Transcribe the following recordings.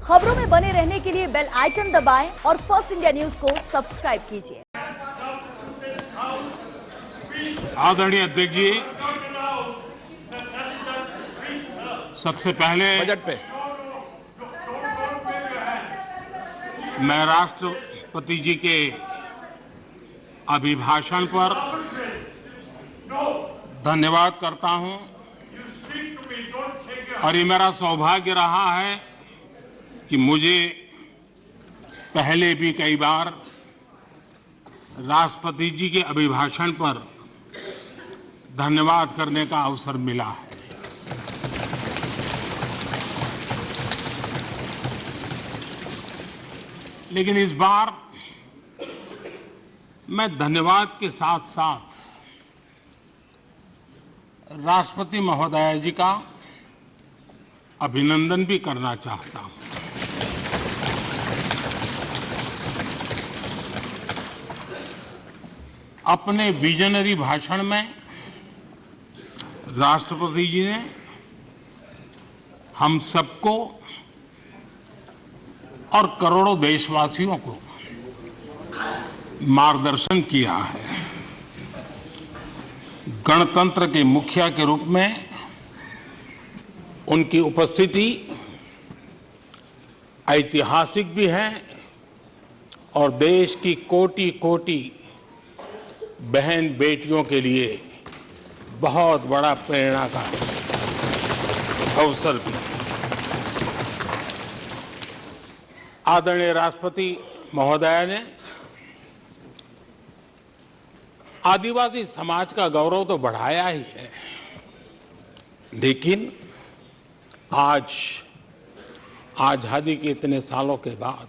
खबरों में बने रहने के लिए बेल आइकन दबाएं और फर्स्ट इंडिया न्यूज को सब्सक्राइब कीजिए। आदरणीय अध्यक्ष जी, सबसे पहले बजट पे मैं राष्ट्रपति जी के अभिभाषण पर धन्यवाद करता हूं और ये मेरा सौभाग्य रहा है कि मुझे पहले भी कई बार राष्ट्रपति जी के अभिभाषण पर धन्यवाद करने का अवसर मिला है। लेकिन इस बार मैं धन्यवाद के साथ साथ राष्ट्रपति महोदया जी का अभिनंदन भी करना चाहता हूं। अपने विजनरी भाषण में राष्ट्रपति जी ने हम सबको और करोड़ों देशवासियों को मार्गदर्शन किया है। गणतंत्र के मुखिया के रूप में उनकी उपस्थिति ऐतिहासिक भी है और देश की कोटि कोटि बहन बेटियों के लिए बहुत बड़ा प्रेरणा का अवसर भी। आदरणीय राष्ट्रपति महोदया ने आदिवासी समाज का गौरव तो बढ़ाया ही है, लेकिन आज आजादी के इतने सालों के बाद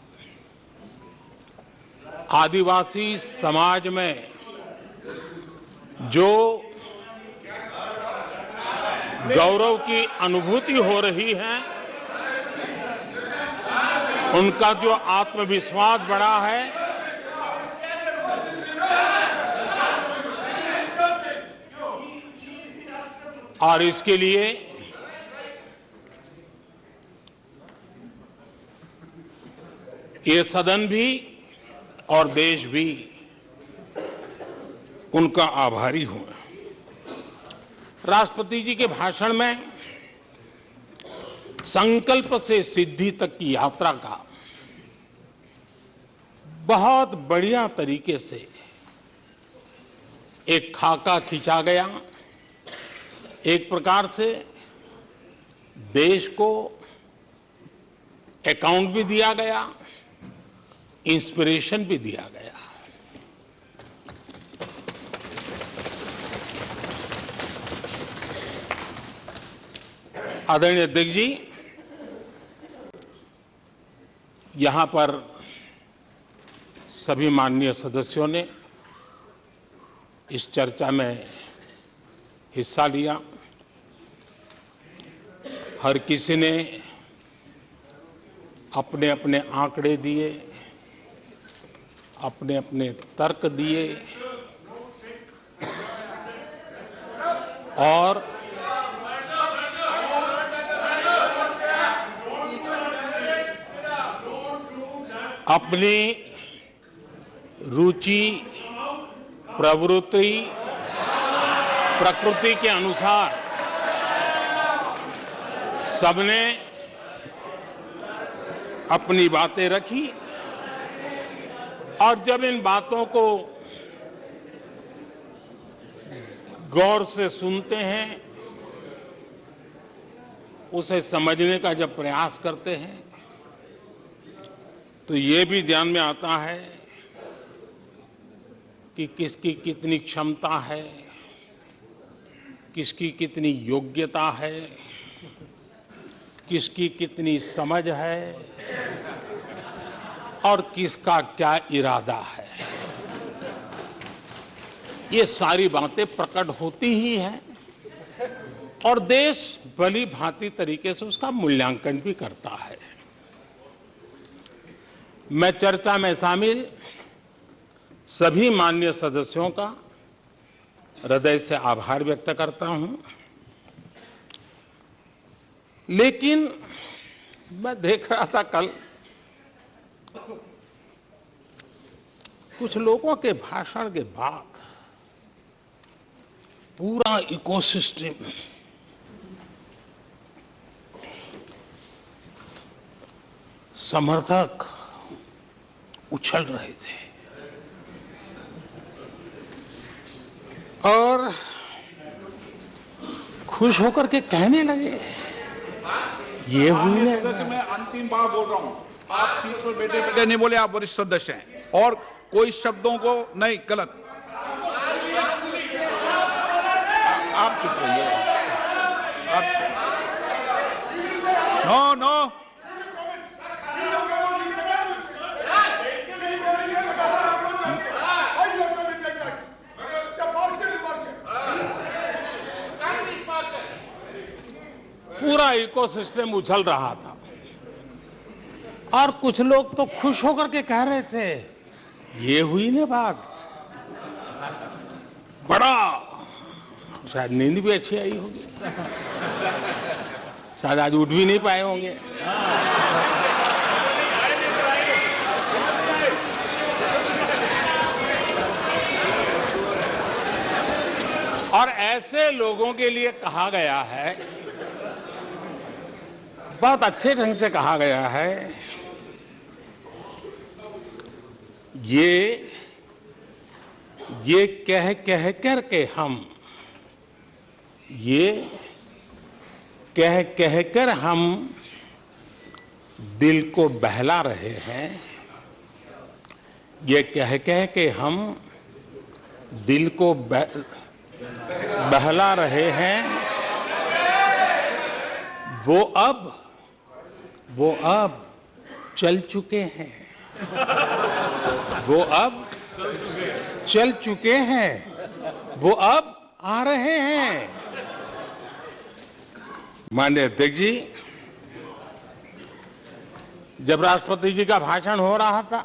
आदिवासी समाज में जो गौरव की अनुभूति हो रही है, उनका जो आत्मविश्वास बढ़ा है, और इसके लिए ये सदन भी और देश भी उनका आभारी हूं। राष्ट्रपति जी के भाषण में संकल्प से सिद्धि तक की यात्रा का बहुत बढ़िया तरीके से एक खाका खींचा गया। एक प्रकार से देश को अकाउंट भी दिया गया, इंस्पिरेशन भी दिया गया। आदरणीय अध्यक्ष जी, यहां पर सभी माननीय सदस्यों ने इस चर्चा में हिस्सा लिया। हर किसी ने अपने अपने आंकड़े दिए, अपने अपने तर्क दिए और अपनी रुचि, प्रवृत्ति, प्रकृति के अनुसार सबने अपनी बातें रखी और जब इन बातों को गौर से सुनते हैं, उसे समझने का जब प्रयास करते हैं, तो ये भी ध्यान में आता है कि किसकी कितनी क्षमता है, किसकी कितनी योग्यता है, किसकी कितनी समझ है और किसका क्या इरादा है। ये सारी बातें प्रकट होती ही हैं और देश भली भांति तरीके से उसका मूल्यांकन भी करता है। मैं चर्चा में शामिल सभी माननीय सदस्यों का हृदय से आभार व्यक्त करता हूं, लेकिन मैं देख रहा था कल कुछ लोगों के भाषण के बाद पूरा इकोसिस्टम समर्थक उछल रहे थे और खुश होकर के कहने लगे, ये हुई है। सदस्य, मैं अंतिम बार बोल रहा हूँ, आप सीट पर बैठे बैठे नहीं बोले, आप वरिष्ठ सदस्य हैं और कोई शब्दों को नहीं, गलत। आप चुप रहिए। नो नो, पूरा इकोसिस्टम उछल रहा था और कुछ लोग तो खुश होकर के कह रहे थे, ये हुई ना बात, बड़ा। शायद नींद भी अच्छी आई होगी, शायद आज उठ भी नहीं पाए होंगे। और ऐसे लोगों के लिए कहा गया है, बहुत अच्छे ढंग से कहा गया है, ये कह कह कर के हम, ये कह कह कर हम दिल को बहला रहे हैं, ये कह कह के हम दिल को बहला रहे हैं। वो अब चल चुके हैं, वो अब चल चुके हैं, वो अब आ रहे हैं। माननीय अध्यक्ष जी, जब राष्ट्रपति जी का भाषण हो रहा था,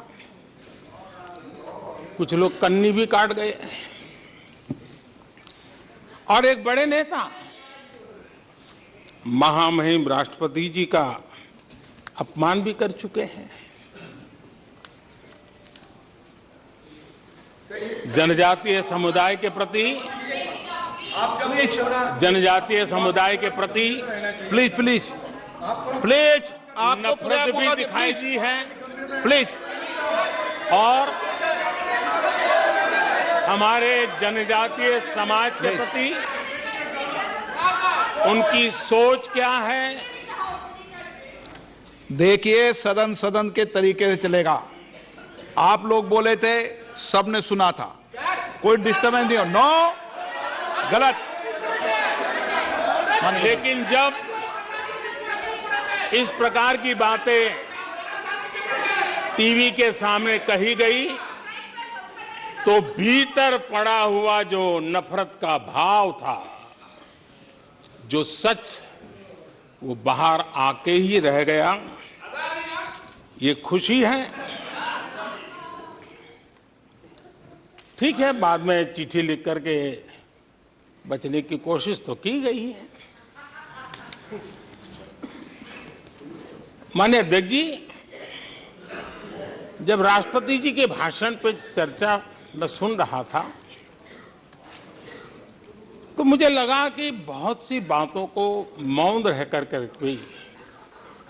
कुछ लोग कन्नी भी काट गए और एक बड़े नेता महामहिम राष्ट्रपति जी का अपमान भी कर चुके हैं। जनजातीय समुदाय के प्रति, जनजातीय समुदाय के प्रति प्लीज प्लीज प्लीज, नफरत भी दिखाई दी है प्लीज। और हमारे जनजातीय समाज के प्रति उनकी सोच क्या है। देखिए, सदन सदन के तरीके से चलेगा। आप लोग बोले थे, सबने सुना था, कोई डिस्टर्बेंस नहीं हो। नो, गलत। लेकिन जब इस प्रकार की बातें टीवी के सामने कही गई तो भीतर पड़ा हुआ जो नफरत का भाव था, जो सच, वो बाहर आके ही रह गया। ये खुशी है। ठीक है, बाद में चिट्ठी लिख करके बचने की कोशिश तो की गई है। माननीय अध्यक्ष जी, जब राष्ट्रपति जी के भाषण पे चर्चा मैं सुन रहा था तो मुझे लगा कि बहुत सी बातों को मौन रह कर भी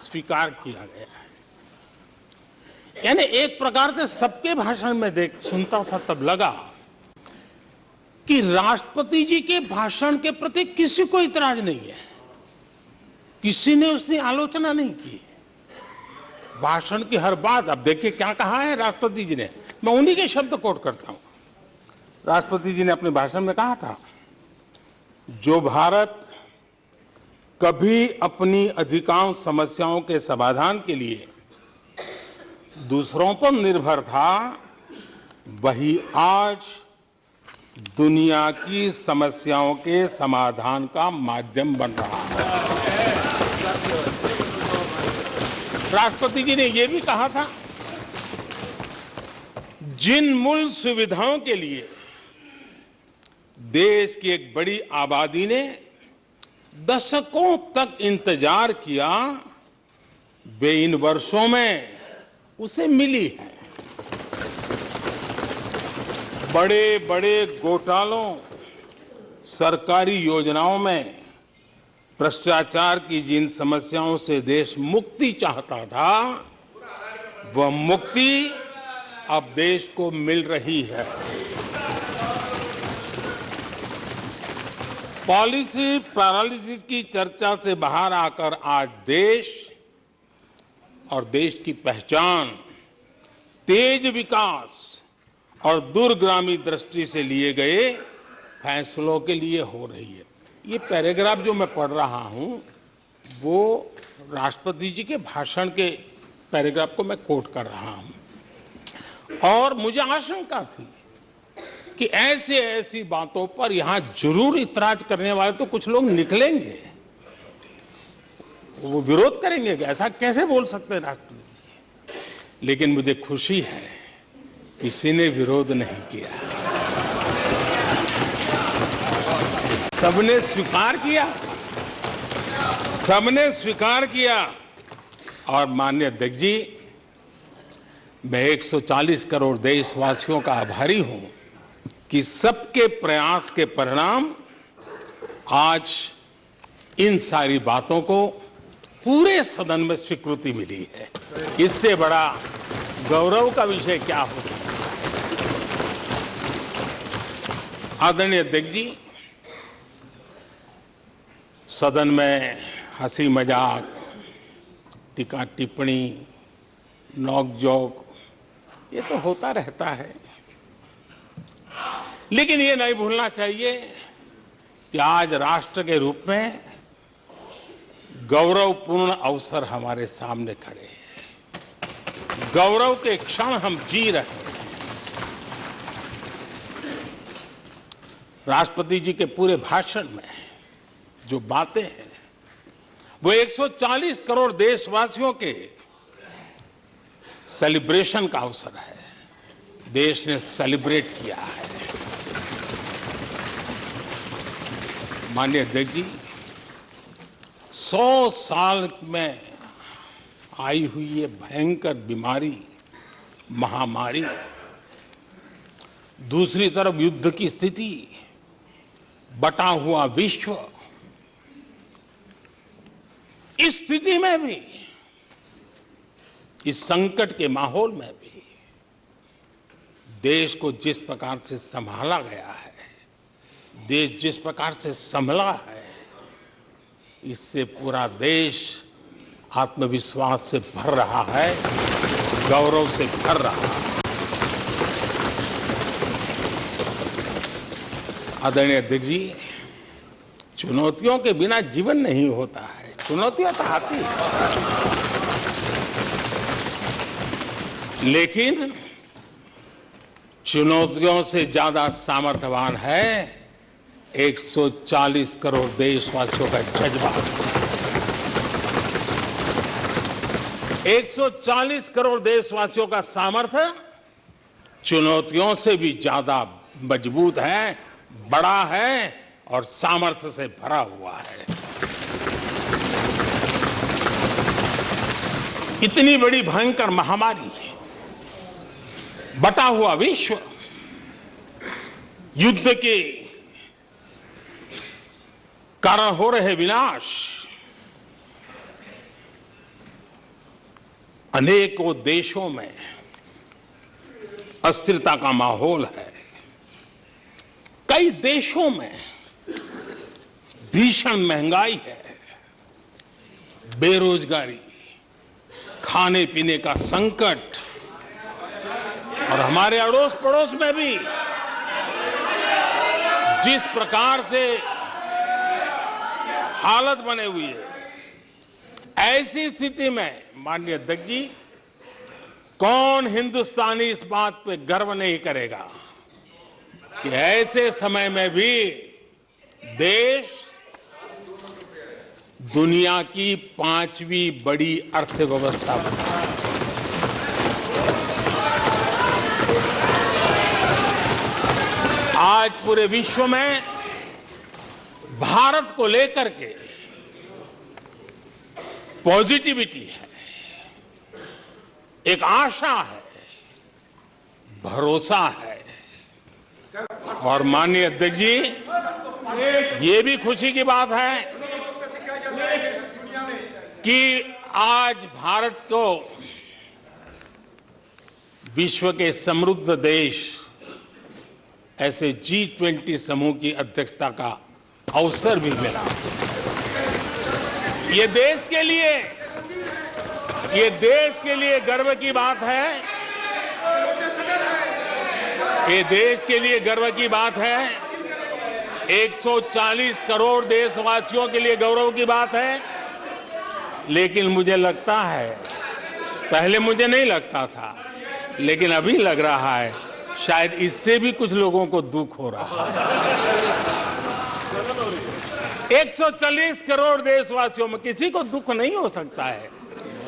स्वीकार किया गया है। यानी एक प्रकार से सबके भाषण में सुनता था तब लगा कि राष्ट्रपति जी के भाषण के प्रति किसी को इतराज नहीं है, किसी ने उसकी आलोचना नहीं की। भाषण की हर बात, अब देखिए क्या कहा है राष्ट्रपति जी ने, मैं उन्हीं के शब्द कोट करता हूं। राष्ट्रपति जी ने अपने भाषण में कहा था, जो भारत कभी अपनी अधिकांश समस्याओं के समाधान के लिए दूसरों पर निर्भर था, वही आज दुनिया की समस्याओं के समाधान का माध्यम बन रहा है। राष्ट्रपति जी ने यह भी कहा था, जिन मूल सुविधाओं के लिए देश की एक बड़ी आबादी ने दशकों तक इंतजार किया, वे इन वर्षों में उसे मिली है। बड़े बड़े घोटालों, सरकारी योजनाओं में भ्रष्टाचार की जिन समस्याओं से देश मुक्ति चाहता था, वह मुक्ति अब देश को मिल रही है। पॉलिसी पैरालिसिस की चर्चा से बाहर आकर आज देश और देश की पहचान तेज विकास और दूरगामी दृष्टि से लिए गए फैसलों के लिए हो रही है। ये पैराग्राफ जो मैं पढ़ रहा हूं, वो राष्ट्रपति जी के भाषण के पैराग्राफ को मैं कोट कर रहा हूं। और मुझे आशंका थी कि ऐसी बातों पर यहां जरूर इतराज करने वाले तो कुछ लोग निकलेंगे, वो विरोध करेंगे कि ऐसा कैसे बोल सकते हैं राष्ट्रपति जी। लेकिन मुझे खुशी है किसी ने विरोध नहीं किया, सबने स्वीकार किया, सबने स्वीकार किया। और माननीय अध्यक्ष जी, मैं 140 करोड़ देशवासियों का आभारी हूं कि सबके प्रयास के परिणाम आज इन सारी बातों को पूरे सदन में स्वीकृति मिली है। इससे बड़ा गौरव का विषय क्या हो सकता है। आदरणीय अध्यक्ष जी, सदन में हंसी मजाक, टीका टिप्पणी, नोक-झोंक, ये तो होता रहता है, लेकिन ये नहीं भूलना चाहिए कि आज राष्ट्र के रूप में गौरवपूर्ण अवसर हमारे सामने खड़े हैं। गौरव के क्षण हम जी रहे हैं। राष्ट्रपति जी के पूरे भाषण में जो बातें हैं, वो 140 करोड़ देशवासियों के सेलिब्रेशन का अवसर है। देश ने सेलिब्रेट किया है। माननीय अध्यक्ष जी, 100 साल में आई हुई ये भयंकर बीमारी, महामारी, दूसरी तरफ युद्ध की स्थिति, बटा हुआ विश्व, इस स्थिति में भी, इस संकट के माहौल में भी देश को जिस प्रकार से संभाला गया है, देश जिस प्रकार से संभला है, इससे पूरा देश आत्मविश्वास से भर रहा है, गौरव से भर रहा है। आदरणीय अध्यक्ष जी, चुनौतियों के बिना जीवन नहीं होता है। चुनौतियां तो आती हैं, लेकिन चुनौतियों से ज्यादा सामर्थ्यवान है 140 करोड़ देशवासियों का जज्बा। 140 करोड़ देशवासियों का सामर्थ्य चुनौतियों से भी ज्यादा मजबूत है, बड़ा है और सामर्थ्य से भरा हुआ है। इतनी बड़ी भयंकर महामारी, बटा हुआ विश्व, युद्ध के कारण हो रहे विनाश, अनेकों देशों में अस्थिरता का माहौल है। कई देशों में भीषण महंगाई है, बेरोजगारी, खाने पीने का संकट, और हमारे अड़ोस पड़ोस में भी जिस प्रकार से हालत बने हुई है, ऐसी स्थिति में माननीय अध्यक्ष जी, कौन हिंदुस्तानी इस बात पे गर्व नहीं करेगा कि ऐसे समय में भी देश दुनिया की 5वीं बड़ी अर्थव्यवस्था बना है। आज पूरे विश्व में भारत को लेकर के पॉजिटिविटी है, एक आशा है, भरोसा है। और माननीय अध्यक्ष जी, ये भी खुशी की बात है कि आज भारत को विश्व के समृद्ध देश ऐसे G20 समूह की अध्यक्षता का अवसर भी मिला। ये देश के लिए गर्व की बात है। ये देश के लिए गर्व की बात है। 140 करोड़ देशवासियों के लिए गौरव की बात है। लेकिन मुझे लगता है, पहले मुझे नहीं लगता था, लेकिन अभी लग रहा है शायद इससे भी कुछ लोगों को दुख हो रहा है। 140 करोड़ देशवासियों में किसी को दुख नहीं हो सकता है।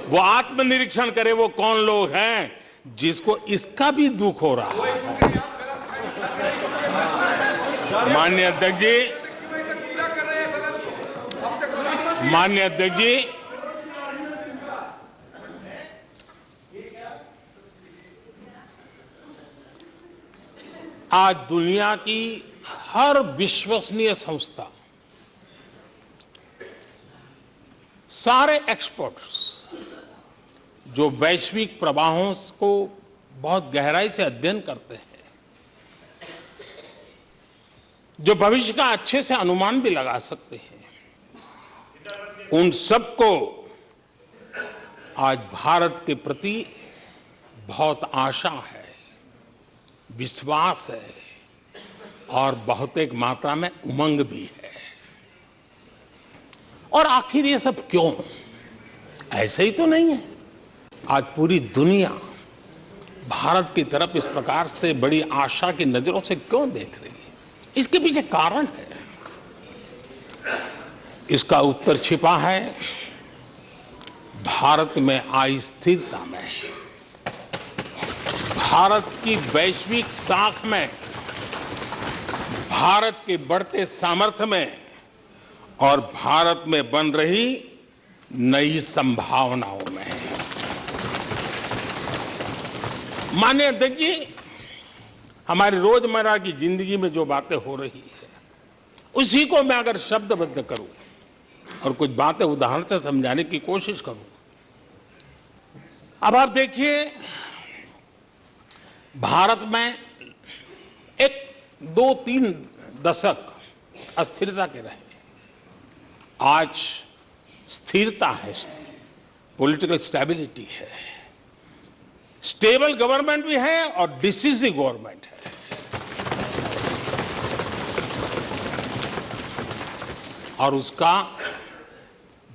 वो आत्मनिरीक्षण करे, वो कौन लोग हैं जिसको इसका भी दुख हो रहा है। माननीय अध्यक्ष जी, आज दुनिया की हर विश्वसनीय संस्था, सारे एक्सपर्ट्स जो वैश्विक प्रवाहों को बहुत गहराई से अध्ययन करते हैं, जो भविष्य का अच्छे से अनुमान भी लगा सकते हैं, उन सबको आज भारत के प्रति बहुत आशा है, विश्वास है और बहुत एक मात्रा में उमंग भी है। और आखिर ये सब क्यों? ऐसे ही तो नहीं है। आज पूरी दुनिया भारत की तरफ इस प्रकार से बड़ी आशा की नजरों से क्यों देख रही है? इसके पीछे कारण है। इसका उत्तर छिपा है भारत में आई स्थिरता में, भारत की वैश्विक साख में, भारत के बढ़ते सामर्थ्य में और भारत में बन रही नई संभावनाओं में। माननीय अध्यक्ष जी, हमारी रोजमर्रा की जिंदगी में जो बातें हो रही है, उसी को मैं अगर शब्दबद्ध करूं और कुछ बातें उदाहरण से समझाने की कोशिश करूं। अब आप देखिए, भारत में एक 2-3 दशक अस्थिरता के रहे, आज स्थिरता है, पॉलिटिकल स्टेबिलिटी है, स्टेबल गवर्नमेंट भी है और डिसिसिव गवर्नमेंट है। और उसका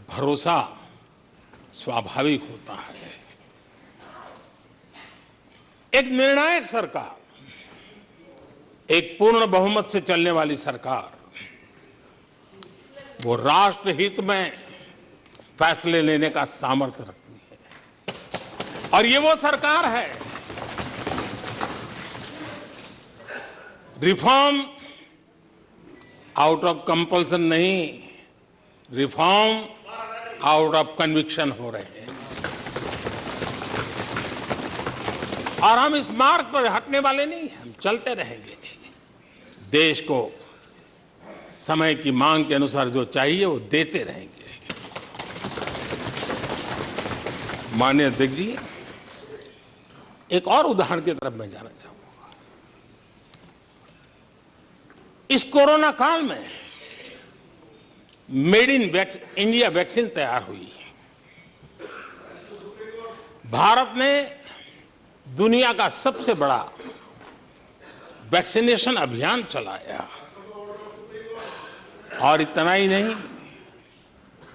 भरोसा स्वाभाविक होता है। एक निर्णायक सरकार, एक पूर्ण बहुमत से चलने वाली सरकार, वो राष्ट्रहित में फैसले लेने का सामर्थ्य रखती है। और ये वो सरकार है, रिफॉर्म आउट ऑफ कंपल्सन नहीं, रिफॉर्म आउट ऑफ कन्विक्शन हो रहे हैं। और हम इस मार्ग पर हटने वाले नहीं हैं, हम चलते रहेंगे। देश को समय की मांग के अनुसार जो चाहिए वो देते रहेंगे। माननीय अध्यक्ष जी, एक और उदाहरण की तरफ मैं जाना चाहूंगा। इस कोरोना काल में मेड इन इंडिया वैक्सीन तैयार हुई। भारत ने दुनिया का सबसे बड़ा वैक्सीनेशन अभियान चलाया। और इतना ही नहीं,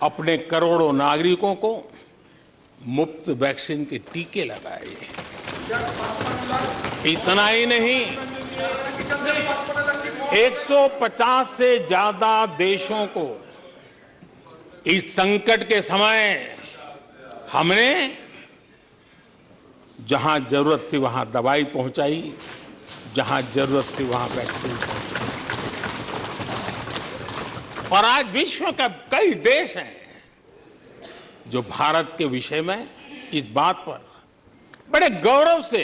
अपने करोड़ों नागरिकों को मुफ्त वैक्सीन के टीके लगाए। इतना ही नहीं, 150 से ज्यादा देशों को इस संकट के समय हमने जहां जरूरत थी वहां दवाई पहुंचाई, जहां जरूरत थी वहां वैक्सीन पहुंचाई। और आज विश्व के कई देश हैं जो भारत के विषय में इस बात पर बड़े गौरव से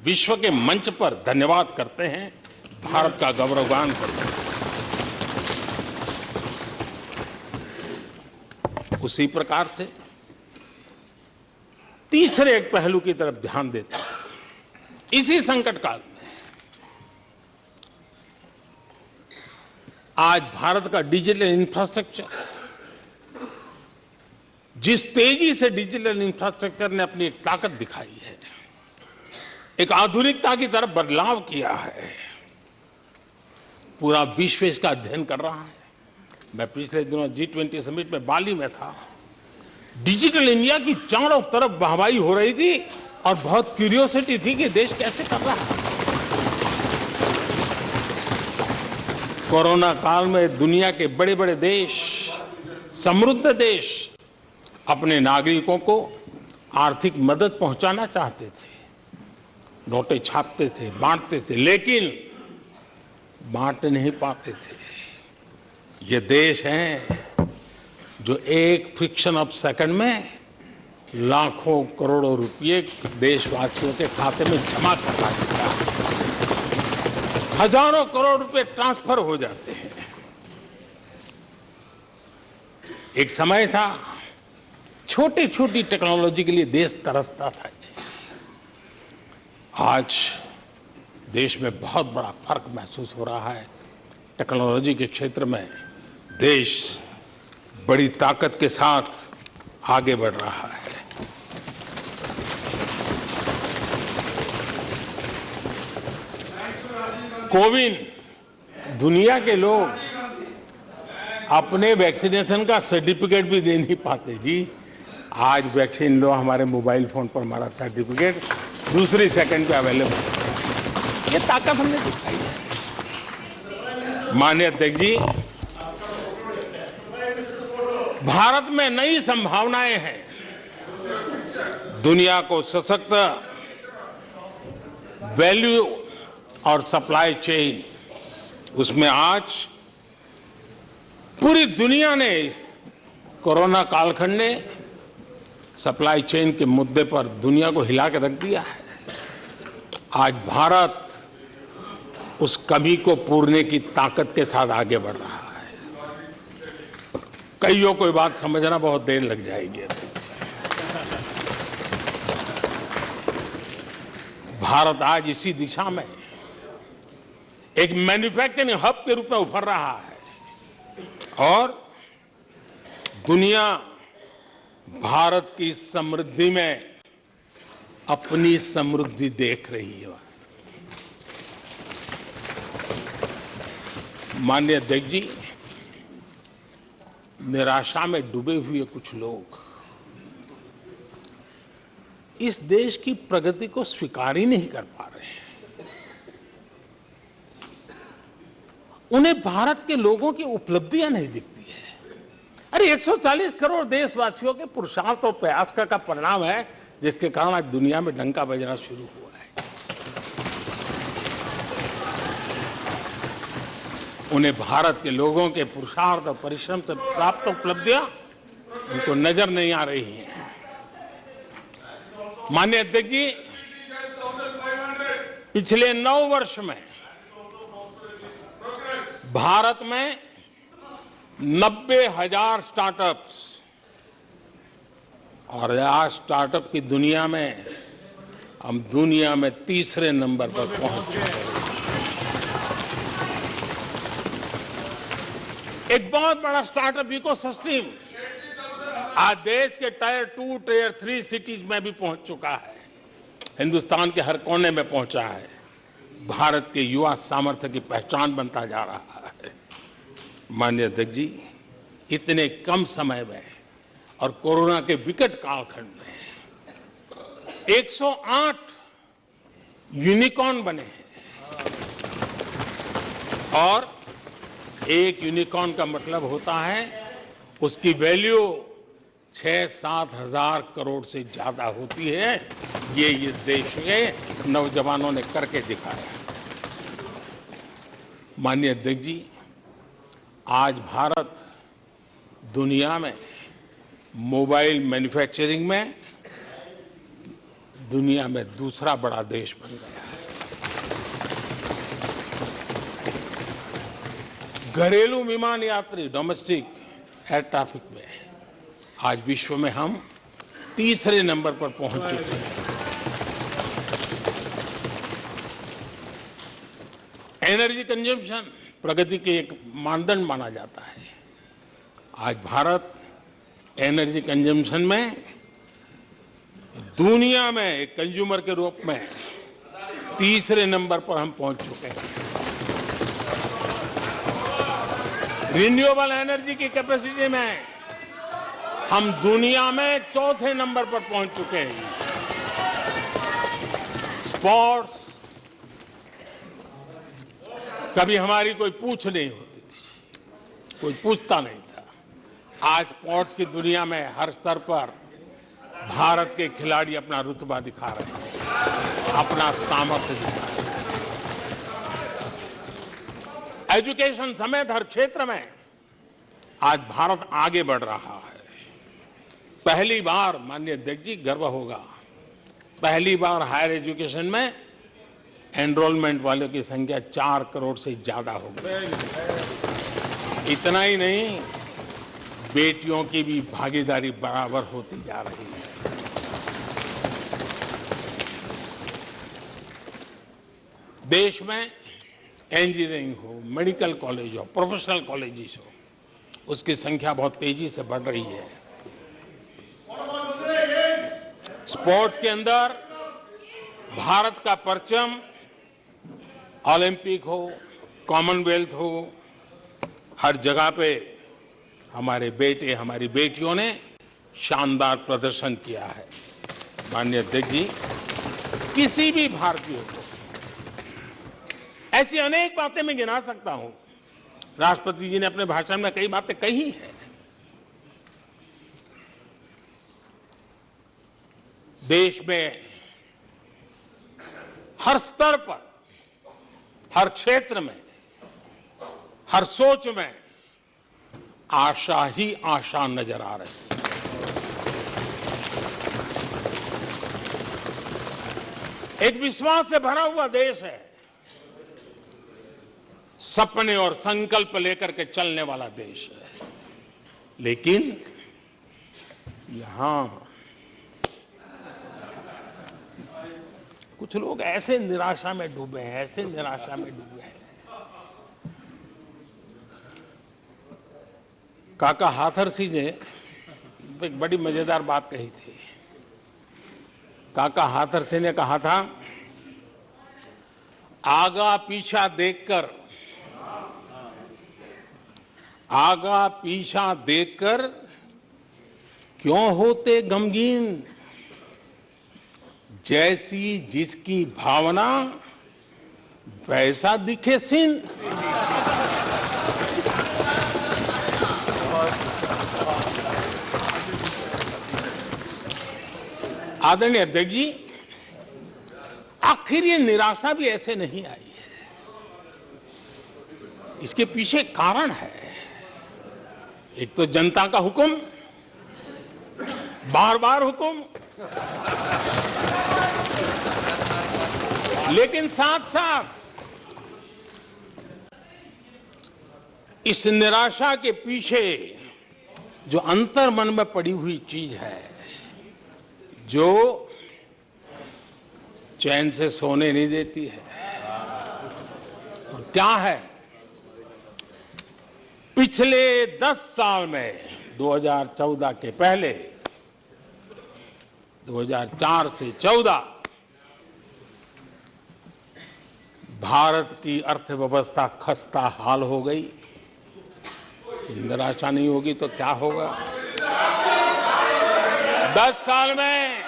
विश्व के मंच पर धन्यवाद करते हैं, भारत का गौरवगान करते हैं। उसी प्रकार से तीसरे एक पहलू की तरफ ध्यान देता है। इसी संकट काल में आज भारत का डिजिटल इंफ्रास्ट्रक्चर, जिस तेजी से डिजिटल इंफ्रास्ट्रक्चर ने अपनी ताकत दिखाई है, एक आधुनिकता की तरफ बदलाव किया है, पूरा विश्व इसका अध्ययन कर रहा है। मैं पिछले दिनों G20 समिट में बाली में था। डिजिटल इंडिया की चारों तरफ वाहवाही हो रही थी और बहुत क्यूरियोसिटी थी कि देश कैसे कर रहा है। कोरोना काल में दुनिया के बड़े बड़े देश, समृद्ध देश अपने नागरिकों को आर्थिक मदद पहुंचाना चाहते थे, नोटें छापते थे, बांटते थे, लेकिन बांट नहीं पाते थे। ये देश हैं जो एक फ्रिक्शन ऑफ सेकंड में लाखों करोड़ों रुपए देशवासियों के खाते में जमा करवा देता है। हजारों करोड़ रुपए ट्रांसफर हो जाते हैं। एक समय था छोटी छोटी टेक्नोलॉजी के लिए देश तरसता था। आज देश में बहुत बड़ा फर्क महसूस हो रहा है। टेक्नोलॉजी के क्षेत्र में देश बड़ी ताकत के साथ आगे बढ़ रहा है। कोविन, दुनिया के लोग अपने वैक्सीनेशन का सर्टिफिकेट भी दे नहीं पाते जी। आज वैक्सीन लो, हमारे मोबाइल फोन पर हमारा सर्टिफिकेट दूसरी सेकंड पे अवेलेबल। ये ताकत हमने दिखाई है। माननीय अध्यक्ष जी, भारत में नई संभावनाएं हैं। दुनिया को सशक्त वैल्यू और सप्लाई चेन, उसमें आज पूरी दुनिया ने, कोरोना कालखंड ने सप्लाई चेन के मुद्दे पर दुनिया को हिला के रख दिया है। आज भारत उस कमी को पूरने की ताकत के साथ आगे बढ़ रहा है। कईयों को ये बात समझना बहुत देर लग जाएगी। भारत आज इसी दिशा में एक मैन्युफैक्चरिंग हब के रूप में उभर रहा है और दुनिया भारत की समृद्धि में अपनी समृद्धि देख रही है। माननीय अध्यक्ष जी, निराशा में डूबे हुए कुछ लोग इस देश की प्रगति को स्वीकार ही नहीं कर पा रहे हैं। उन्हें भारत के लोगों की उपलब्धियां नहीं दिखती है। अरे 140 करोड़ देशवासियों के पुरुषार्थ और प्रयास का परिणाम है, जिसके कारण आज दुनिया में डंका बजना शुरू हुआ है। उन्हें भारत के लोगों के पुरुषार्थ और परिश्रम से प्राप्त उपलब्धियां उनको नजर नहीं आ रही हैं। माननीय अध्यक्ष जी, पिछले 9 वर्ष में भारत में 90,000 स्टार्टअप्स, और आज स्टार्टअप की दुनिया में हम दुनिया में तीसरे नंबर पर पहुंच चुके हैं। एक बहुत बड़ा स्टार्टअप इकोसिस्टम आज देश के टायर 2, टायर 3 सिटीज में भी पहुंच चुका है। हिंदुस्तान के हर कोने में पहुंचा है। भारत के युवा सामर्थ्य की पहचान बनता जा रहा है। माननीय अध्यक्ष जी, इतने कम समय में और कोरोना के विकट कालखंड में 108 यूनिकॉर्न बने हैं। और एक यूनिकॉर्न का मतलब होता है उसकी वैल्यू 6-7 हजार करोड़ से ज्यादा होती है। ये देश के नौजवानों ने करके दिखाया। माननीय अध्यक्ष जी, आज भारत दुनिया में मोबाइल मैन्युफैक्चरिंग में दुनिया में दूसरा बड़ा देश बन गया है। घरेलू विमान यात्री डोमेस्टिक एयर ट्रैफिक में आज विश्व में हम तीसरे नंबर पर पहुंच चुके हैं। एनर्जी कंजम्पशन प्रगति के एक मानदंड माना जाता है। आज भारत एनर्जी कंजम्पशन में दुनिया में एक कंज्यूमर के रूप में तीसरे नंबर पर हम पहुंच चुके हैं। रिन्यूएबल एनर्जी की कैपेसिटी में हम दुनिया में चौथे नंबर पर पहुंच चुके हैं। स्पोर्ट्स कभी हमारी कोई पूछ नहीं होती थी, कोई पूछता नहीं था। आज स्पोर्ट्स की दुनिया में हर स्तर पर भारत के खिलाड़ी अपना रुतबा दिखा रहे हैं, अपना सामर्थ्य दिखा रहे हैं। एजुकेशन समेत हर क्षेत्र में आज भारत आगे बढ़ रहा है। पहली बार, माननीय अध्यक्ष जी, गर्व होगा, पहली बार हायर एजुकेशन में एनरोलमेंट वालों की संख्या 4 करोड़ से ज्यादा हो गई। इतना ही नहीं, बेटियों की भी भागीदारी बराबर होती जा रही है। देश में इंजीनियरिंग हो, मेडिकल कॉलेज हो, प्रोफेशनल कॉलेजेस हो, उसकी संख्या बहुत तेजी से बढ़ रही है। स्पोर्ट्स के अंदर भारत का परचम ओलंपिक हो, कॉमनवेल्थ हो, हर जगह पे हमारे बेटे, हमारी बेटियों ने शानदार प्रदर्शन किया है। माननीय अध्यक्ष जी, किसी भी भारतीय को ऐसी अनेक बातें मैं गिना सकता हूं। राष्ट्रपति जी ने अपने भाषण में कई बातें कही हैं। देश में हर स्तर पर, हर क्षेत्र में, हर सोच में आशा ही आशा नजर आ रही है। एक विश्वास से भरा हुआ देश है, सपने और संकल्प लेकर के चलने वाला देश है। लेकिन यहां कुछ लोग ऐसे निराशा में डूबे हैं, ऐसे निराशा में डूबे हैं। काका हाथरसी ने एक बड़ी मजेदार बात कही थी। काका हाथरसी ने कहा था, आगा पीछा देखकर क्यों होते गमगीन, जैसी जिसकी भावना वैसा दिखे सीन। आदरणीय अध्यक्ष जी, आखिर ये निराशा भी ऐसे नहीं आई है। इसके पीछे कारण है। एक तो जनता का हुक्म, बार बार हुक्म, लेकिन साथ साथ इस निराशा के पीछे जो अंतर मन में पड़ी हुई चीज है, जो चैन से सोने नहीं देती है, और क्या है? पिछले 10 साल में 2014 के पहले 2004 से 14 भारत की अर्थव्यवस्था खस्ता हाल हो गई। निराशा नहीं होगी तो क्या होगा? 10 साल में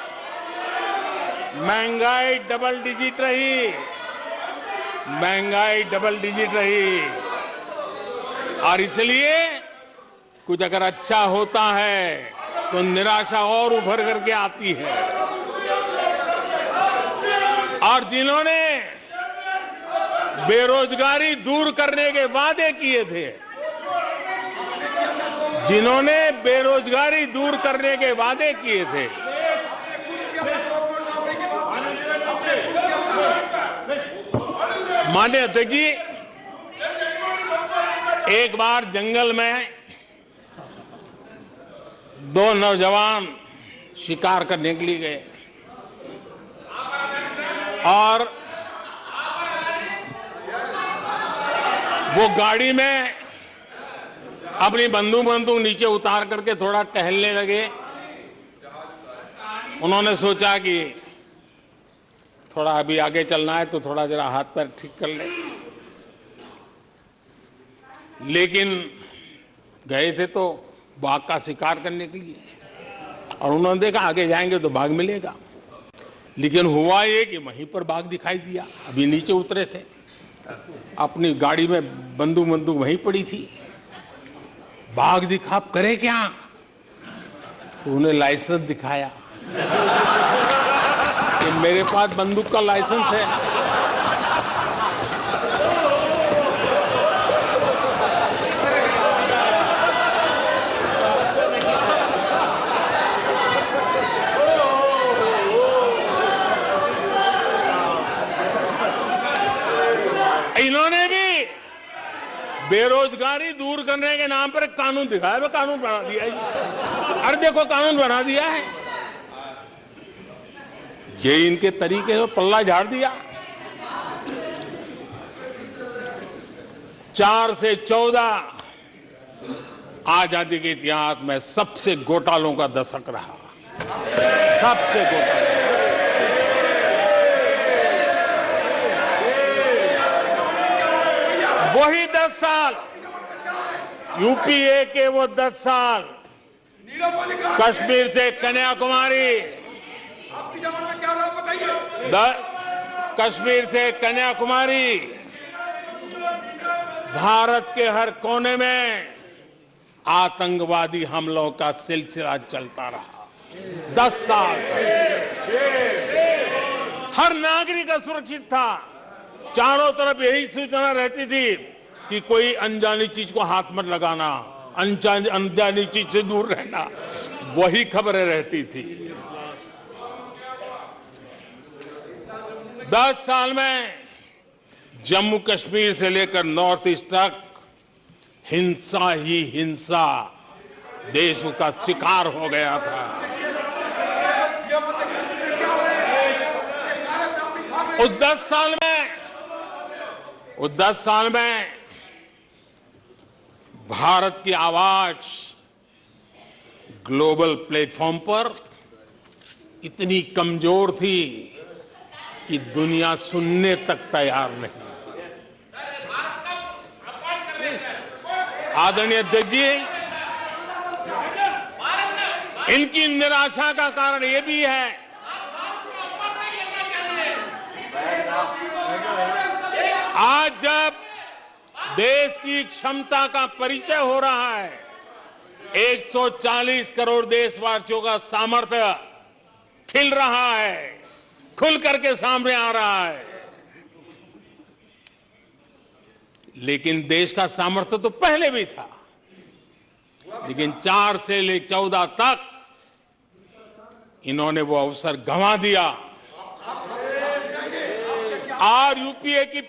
महंगाई डबल डिजिट रही, और इसलिए कुछ अगर अच्छा होता है तो निराशा और उभर करके आती है। और जिन्होंने बेरोजगारी दूर करने के वादे किए थे, माननीय अध्यक्ष जी, एक बार जंगल में दो नौजवान शिकार करने के लिए गए और वो गाड़ी में अपनी बंदूक नीचे उतार करके थोड़ा टहलने लगे। उन्होंने सोचा कि थोड़ा अभी आगे चलना है तो थोड़ा जरा हाथ पैर ठीक कर ले, लेकिन गए थे तो बाघ का शिकार करने के लिए और उन्होंने देखा आगे जाएंगे तो बाघ मिलेगा। लेकिन हुआ ये कि वहीं पर बाघ दिखाई दिया। अभी नीचे उतरे थे, अपनी गाड़ी में बंदूक वहीं पड़ी थी। बाघ दिखा, करे क्या? तो उन्हें लाइसेंस दिखाया कि मेरे पास बंदूक का लाइसेंस है। इन्होंने भी बेरोजगारी दूर करने के नाम पर कानून दिखाया, वो कानून बना दिया है। अरे देखो, कानून बना दिया है। ये इनके तरीके से पल्ला झाड़ दिया। 4 से 14 आजादी के इतिहास में सबसे घोटालों का दशक रहा, सबसे घोटाला। वही 10 साल, यूपीए के वो 10 साल, कश्मीर से कन्याकुमारी, कश्मीर से कन्याकुमारी, भारत के हर कोने में आतंकवादी हमलों का सिलसिला चलता रहा। 10 साल हर नागरिक असुरक्षित था। चारों तरफ यही सूचना रहती थी कि कोई अनजानी चीज को हाथ मत लगाना, अनजानी चीज से दूर रहना, वही खबरें रहती थी। 10 साल में जम्मू कश्मीर से लेकर नॉर्थ ईस्ट तक हिंसा ही हिंसा देश का शिकार हो गया था। उस 10 साल में भारत की आवाज ग्लोबल प्लेटफॉर्म पर इतनी कमजोर थी कि दुनिया सुनने तक तैयार नहीं। आदरणीय अध्यक्ष जी, इनकी निराशा का कारण यह भी है आज जब देश की क्षमता का परिचय हो रहा है, 140 करोड़ देशवासियों का सामर्थ्य खिल रहा है, खुल करके सामने आ रहा है। लेकिन देश का सामर्थ्य तो पहले भी था, लेकिन 4 से लेकर 14 तक इन्होंने वो अवसर गंवा दिया। और यूपीए की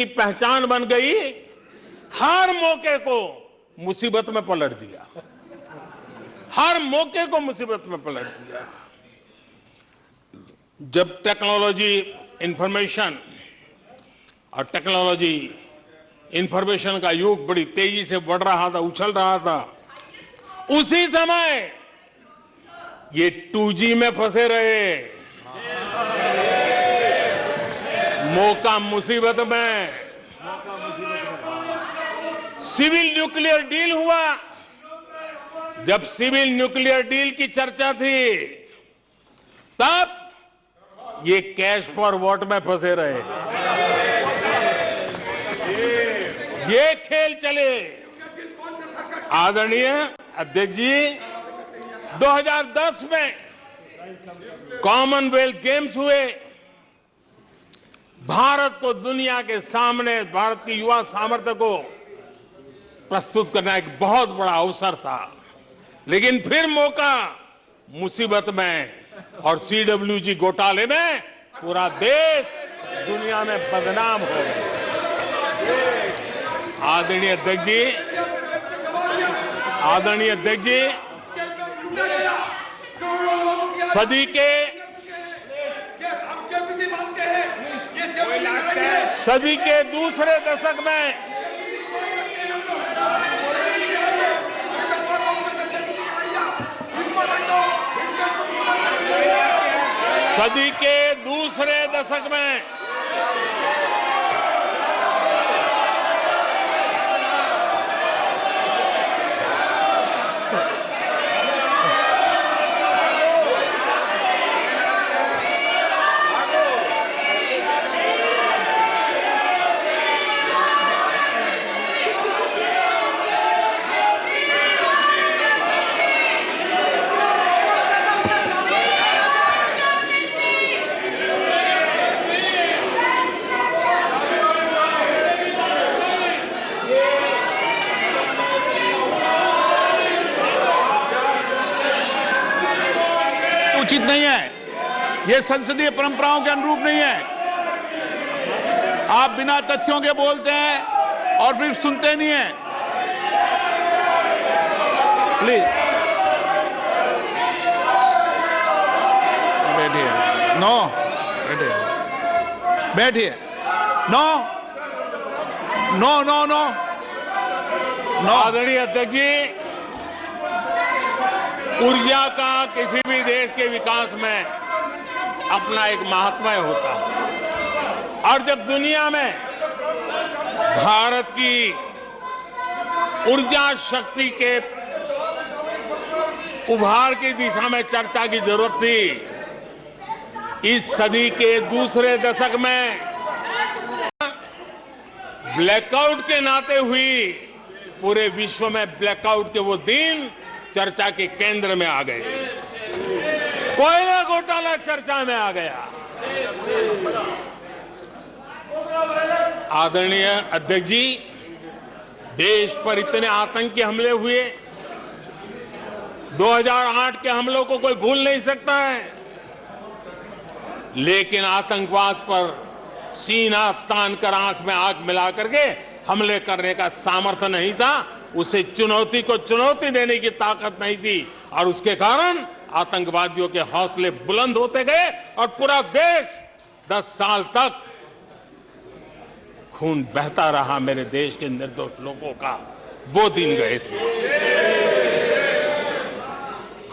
पहचान बन गई, हर मौके को मुसीबत में पलट दिया, हर मौके को मुसीबत में पलट दिया। जब टेक्नोलॉजी इंफॉर्मेशन का युग बड़ी तेजी से बढ़ रहा था, उछल रहा था, उसी समय ये 2G में फंसे रहे। मौका मुसीबत में। सिविल न्यूक्लियर डील हुआ। जब सिविल न्यूक्लियर डील की चर्चा थी, तब ये कैश फॉर वॉट में फंसे रहे। ये खेल चले। आदरणीय अध्यक्ष जी, 2010 में कॉमनवेल्थ गेम्स हुए। भारत को दुनिया के सामने, भारत की युवा सामर्थ्य को प्रस्तुत करना एक बहुत बड़ा अवसर था, लेकिन फिर मौका मुसीबत में और CWG घोटाले में पूरा देश दुनिया में बदनाम हो गया। आदरणीय अध्यक्ष जी, सदी के दूसरे दशक में उचित नहीं है, ये संसदीय परंपराओं के अनुरूप नहीं है। आप बिना तथ्यों के बोलते हैं और फिर सुनते नहीं हैं। प्लीज बैठिए। नो, बैठिए। No no no no no. आदरणीय अध्यक्ष जी, ऊर्जा का किसी भी देश के विकास में अपना एक महात्म्य होता है, और जब दुनिया में भारत की ऊर्जा शक्ति के उभार की दिशा में चर्चा की जरूरत थी, इस सदी के दूसरे दशक में ब्लैकआउट के नाते हुई पूरे विश्व में ब्लैकआउट के वो दिन चर्चा के केंद्र में आ गए। कोयला घोटाला चर्चा में आ गया। आदरणीय अध्यक्ष जी, देश पर इतने आतंकी हमले हुए, 2008 के हमलों को कोई भूल नहीं सकता है, लेकिन आतंकवाद पर सीना तान कर आंख में आंख मिला करके हमले करने का सामर्थ्य नहीं था। उसे चुनौती को चुनौती देने की ताकत नहीं थी, और उसके कारण आतंकवादियों के हौसले बुलंद होते गए और पूरा देश 10 साल तक खून बहता रहा। मेरे देश के निर्दोष लोगों का वो दिन गए थे।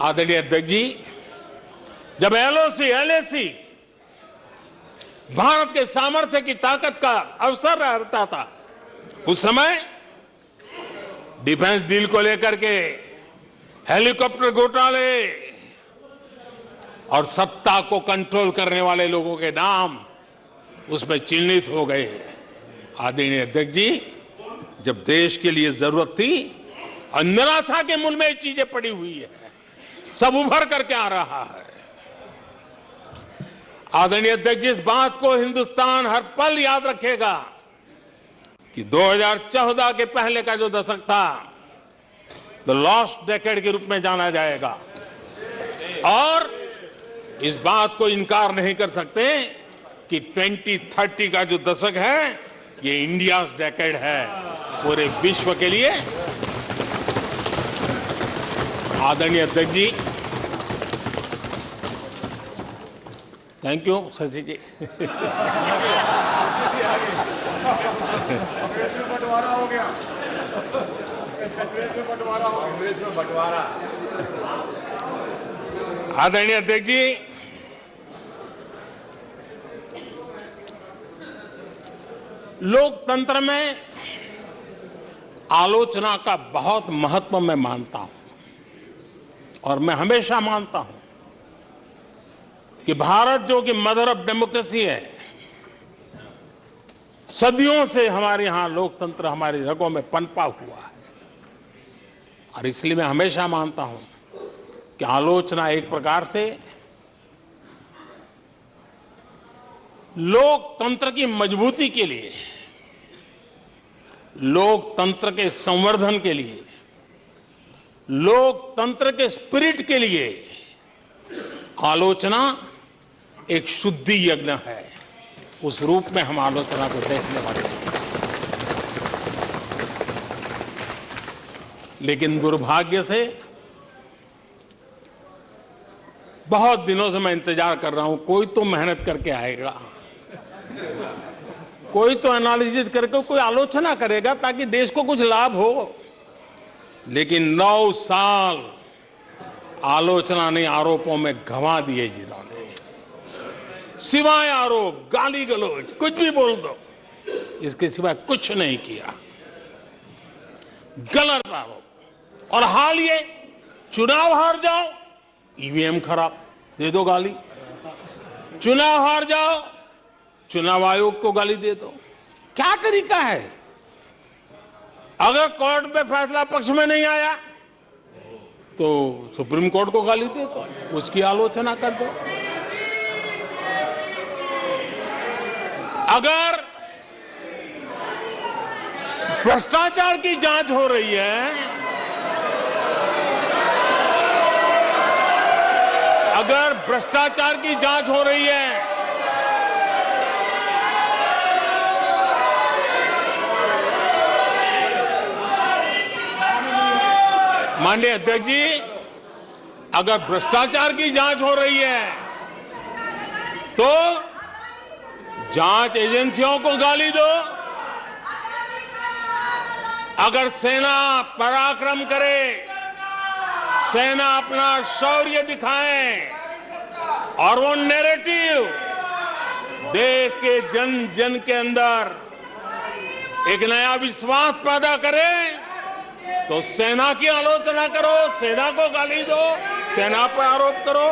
आदरणीय अध्यक्ष जी, जब LOC भारत के सामर्थ्य की ताकत का अवसर रहता था, उस समय डिफेंस डील को लेकर के हेलीकॉप्टर घोटाले और सत्ता को कंट्रोल करने वाले लोगों के नाम उसमें चिन्हित हो गए। आदरणीय अध्यक्ष जी, जब देश के लिए जरूरत थी और निराशा के मूल में ये चीजें पड़ी हुई है, सब उभर करके आ रहा है। आदरणीय अध्यक्ष जी, इस बात को हिंदुस्तान हर पल याद रखेगा कि 2014 के पहले का जो दशक था, द लॉस्ट डेकेड के रूप में जाना जाएगा, और इस बात को इनकार नहीं कर सकते कि 2030 का जो दशक है, ये इंडियाज डेकेड है पूरे विश्व के लिए। आदरणीय अध्यक्ष जी, थैंक यू शशि जी। बंटवारा हो गया। आदरणीय अध्यक्ष जी, लोकतंत्र में आलोचना का बहुत महत्व मैं मानता हूं, और मैं हमेशा मानता हूं कि भारत जो कि मदर ऑफ डेमोक्रेसी है, सदियों से हमारे यहां लोकतंत्र हमारी रगों में पनपा हुआ है, और इसलिए मैं हमेशा मानता हूं कि आलोचना एक प्रकार से लोकतंत्र की मजबूती के लिए, लोकतंत्र के संवर्धन के लिए, लोकतंत्र के स्पिरिट के लिए आलोचना एक शुद्धि यज्ञ है, उस रूप में हम आलोचना को देखने वाले हैं। लेकिन दुर्भाग्य से बहुत दिनों से मैं इंतजार कर रहा हूं, कोई तो मेहनत करके आएगा, कोई तो एनालिसिस करके कोई आलोचना करेगा ताकि देश को कुछ लाभ हो। लेकिन 9 साल आलोचना ने आरोपों में गंवा दिए जिन्होंने, सिवाय आरोप, गाली गलौज, कुछ भी बोल दो, इसके सिवाय कुछ नहीं किया। गलत आरोप। और हाल ये चुनाव हार जाओ, ईवीएम खराब, दे दो गाली। चुनाव हार जाओ, चुनाव आयोग को गाली दे दो। क्या तरीका है? अगर कोर्ट में फैसला पक्ष में नहीं आया तो सुप्रीम कोर्ट को गाली दे दो, उसकी आलोचना कर दो। अगर भ्रष्टाचार की जांच हो रही है, अगर भ्रष्टाचार की जांच हो रही है, माननीय अध्यक्ष जी, अगर भ्रष्टाचार की जांच हो रही है तो जांच एजेंसियों को गाली दो। अगर सेना पराक्रम करे, सेना अपना शौर्य दिखाए और वो नैरेटिव देश के जन जन के अंदर एक नया विश्वास पैदा करे, तो सेना की आलोचना करो, सेना को गाली दो, सेना पर आरोप करो।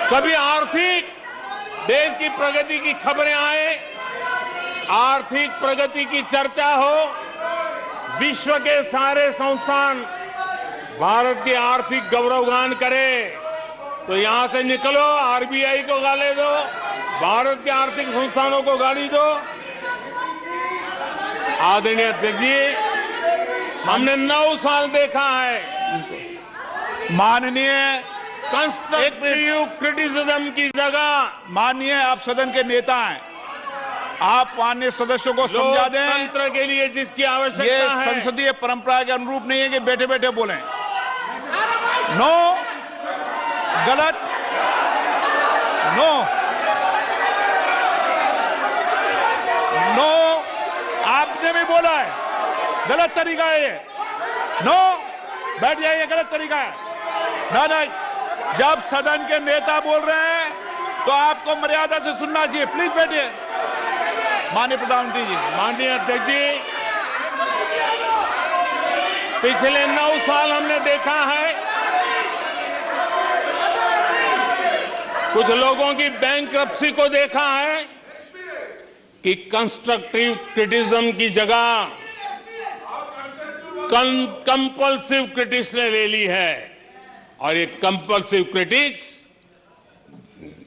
कभी आर्थिक देश की प्रगति की खबरें आए, आर्थिक प्रगति की चर्चा हो, विश्व के सारे संस्थान भारत के आर्थिक गौरवगान करे, तो यहां से निकलो, आरबीआई को गाली दो, भारत के आर्थिक संस्थानों को गाली दो। आदरणीय अध्यक्ष जी, हमने 9 साल देखा है, माननीय कंस्ट्रक्टिव क्रिटिसिज्म की जगह, माननीय आप सदन के नेता हैं, आप माननीय सदस्यों को समझा दें। लोकतंत्र के लिए जिसकी आवश्यकता ये है, संसदीय परंपरा के अनुरूप नहीं है कि बैठे बैठे बोलें। नो, गलत, नो, नो, आपने भी बोला है, गलत तरीका है ये। नो, बैठ जाइए, गलत तरीका है। ना, जब सदन के नेता बोल रहे हैं तो आपको मर्यादा से सुनना चाहिए। प्लीज बैठिए। माननीय प्रधानमंत्री जी। माननीय अध्यक्ष जी, पिछले 9 साल हमने देखा है कुछ लोगों की बैंक्रप्सी को देखा है कि कंस्ट्रक्टिव क्रिटिसिज्म की जगह कंपल्सिव क्रिटिक्स ने ले ली है, और ये कंपल्सिव क्रिटिक्स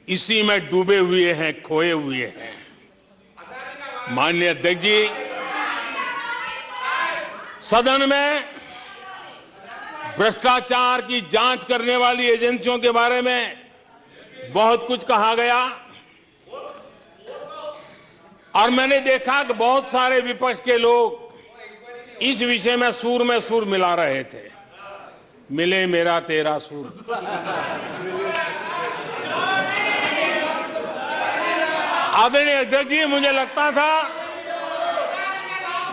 इसी में डूबे हुए हैं, खोए हुए हैं। माननीय अध्यक्ष जी, सदन में भ्रष्टाचार की जांच करने वाली एजेंसियों के बारे में बहुत कुछ कहा गया, और मैंने देखा कि बहुत सारे विपक्ष के लोग इस विषय में सुर मिला रहे थे। मिले मेरा तेरा सुर। आदरणीय अध्यक्ष जी, मुझे लगता था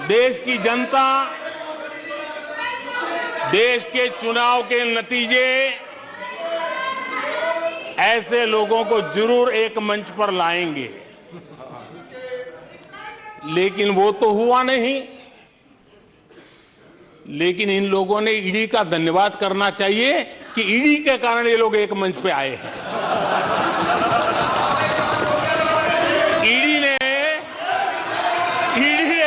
देश की जनता, देश के चुनाव के नतीजे ऐसे लोगों को जरूर एक मंच पर लाएंगे, लेकिन वो तो हुआ नहीं। लेकिन इन लोगों ने ईडी का धन्यवाद करना चाहिए कि ईडी के कारण ये लोग एक मंच पे आए हैं। ईडी ने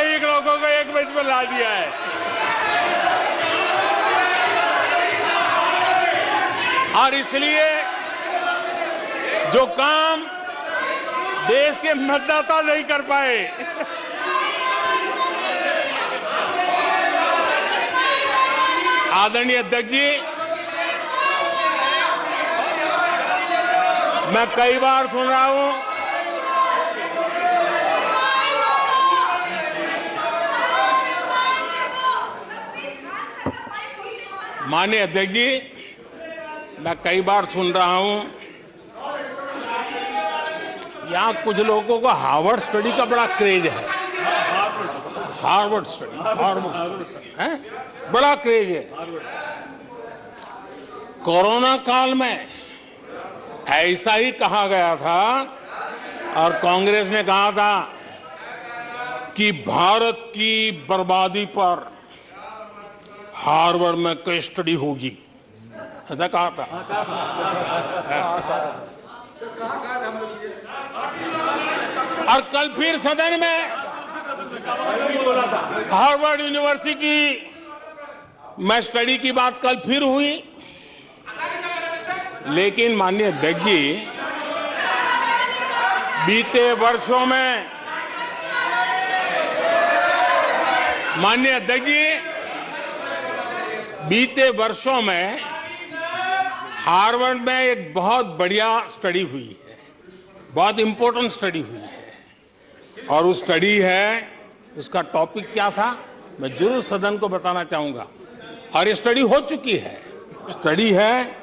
एक लोगों को एक मंच पर ला दिया है। और इसलिए जो काम देश के मतदाता नहीं कर पाए, आदरणीय अध्यक्ष जी, मैं कई बार सुन रहा हूं माननीय अध्यक्ष जी, मैं कई बार सुन रहा हूं यहां कुछ लोगों को हार्वर्ड स्टडी का बड़ा क्रेज है। हार्वर्ड स्टडी है, बड़ा क्रेज है। कोरोना काल में ऐसा ही कहा गया था और कांग्रेस ने कहा था कि भारत की बर्बादी पर हार्वर्ड में केस स्टडी होगी, ऐसा कहा था। और कल फिर सदन में हार्वर्ड यूनिवर्सिटी में स्टडी की बात कल फिर हुई। लेकिन माननीय अध्यक्ष जी, बीते वर्षों में माननीय अध्यक्ष जी, बीते वर्षों में हार्वर्ड में एक बहुत बढ़िया स्टडी हुई है, बहुत इंपॉर्टेंट स्टडी हुई है। और उस स्टडी है, उसका टॉपिक क्या था मैं जरूर सदन को बताना चाहूंगा। और ये स्टडी हो चुकी है। स्टडी है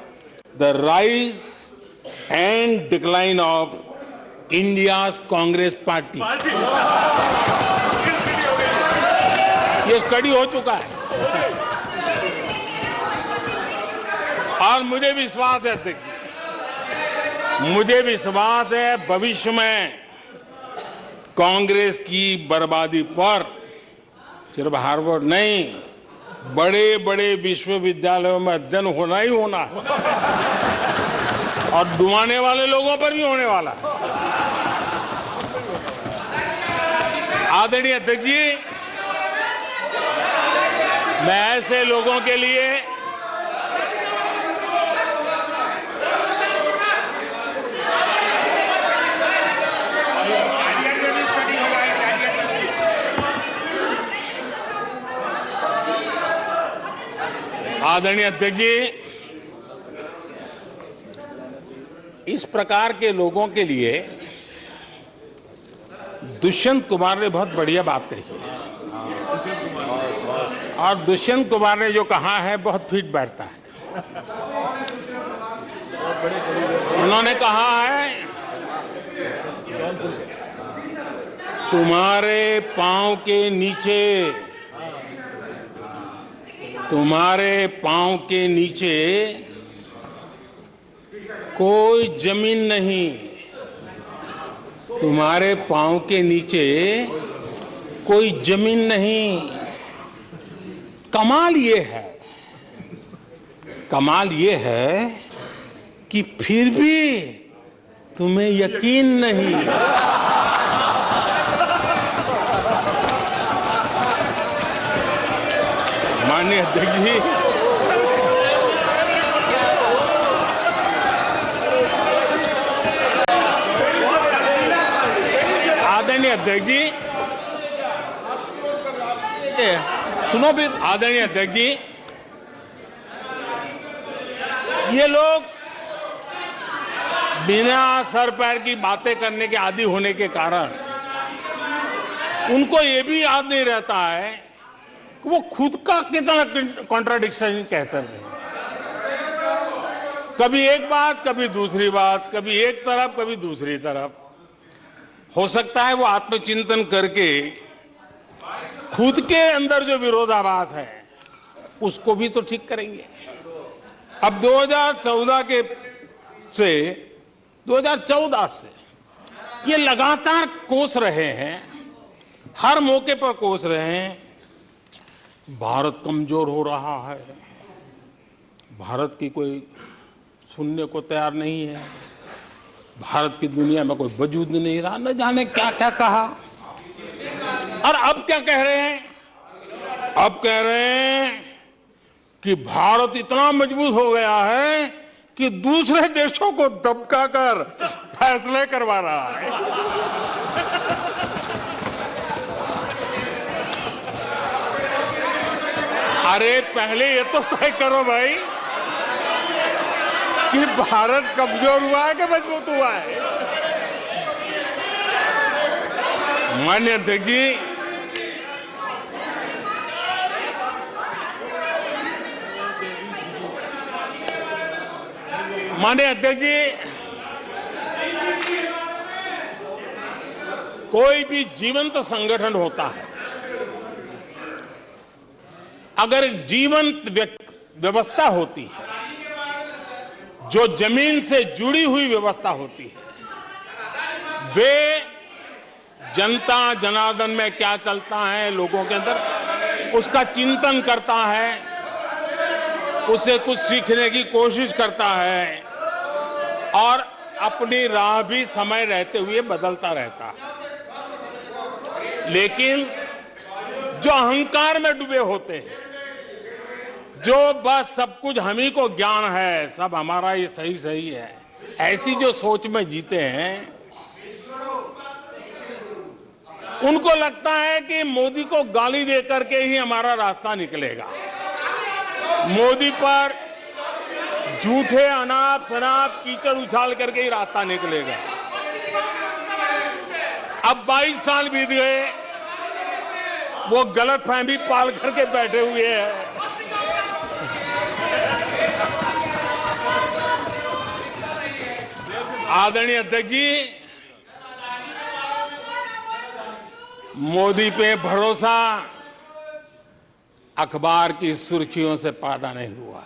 the rise and decline of India's Congress party. ये स्टडी हो चुका है और मुझे विश्वास है अध्यक्ष जी, मुझे विश्वास है भविष्य में कांग्रेस की बर्बादी पर सिर्फ हार्वर्ड नहीं, बड़े बड़े विश्वविद्यालयों में अध्ययन होना ही होना है और डुबाने वाले लोगों पर भी होने वाला है। आदरणीय अध्यक्ष जी, मैं ऐसे लोगों के लिए आदरणीय अध्यक्ष जी, इस प्रकार के लोगों के लिए दुष्यंत कुमार ने बहुत बढ़िया बात कही है और दुष्यंत कुमार ने जो कहा है बहुत फिट बैठता है। उन्होंने कहा है, तुम्हारे पांव के नीचे, तुम्हारे पांव के नीचे कोई जमीन नहीं, तुम्हारे पांव के नीचे कोई जमीन नहीं। कमाल ये है, कमाल ये है कि फिर भी तुम्हें यकीन नहीं। माननीय अध्यक्ष जी, आदरणीय अध्यक्ष जी, सुनो भी। आदरणीय अध्यक्ष जी, ये लोग बिना सर पैर की बातें करने के आदी होने के कारण उनको ये भी याद नहीं रहता है कि वो खुद का कितना कॉन्ट्राडिक्शन कहते हैं। कभी एक बात, कभी दूसरी बात, कभी एक तरफ, कभी दूसरी तरफ। हो सकता है वो आत्मचिंतन करके खुद के अंदर जो विरोधाभास है उसको भी तो ठीक करेंगे। अब 2014 से ये लगातार कोस रहे हैं, हर मौके पर कोस रहे हैं, भारत कमजोर हो रहा है, भारत की कोई सुनने को तैयार नहीं है, भारत की दुनिया में कोई वजूद नहीं रहा, न जाने क्या क्या कहा। और अब क्या कह रहे हैं? अब कह रहे हैं कि भारत इतना मजबूत हो गया है कि दूसरे देशों को दबकाकर फैसले करवा रहा है। अरे पहले ये तो तय करो भाई, कि भारत कमजोर हुआ है कि मजबूत हुआ है? माननीय अध्यक्ष जी, माननीय अध्यक्ष जी, कोई भी जीवंत संगठन होता है, अगर एक जीवंत व्यवस्था होती है, जो जमीन से जुड़ी हुई व्यवस्था होती है, वे जनता जनार्दन में क्या चलता है, लोगों के अंदर उसका चिंतन करता है, उसे कुछ सीखने की कोशिश करता है और अपनी राह भी समय रहते हुए बदलता रहता है। लेकिन जो अहंकार में डूबे होते हैं, जो बस सब कुछ हम ही को ज्ञान है, सब हमारा ये सही सही है, ऐसी जो सोच में जीते हैं, उनको लगता है कि मोदी को गाली दे करके ही हमारा रास्ता निकलेगा। मोदी पर झूठे अनाप शनाप कीचड़ उछाल करके ही रास्ता निकलेगा। अब 22 साल बीत गए, वो गलतफहमी पाल करके बैठे हुए हैं। आदरणीय अध्यक्ष जी, मोदी पे भरोसा अखबार की सुर्खियों से पैदा नहीं हुआ है।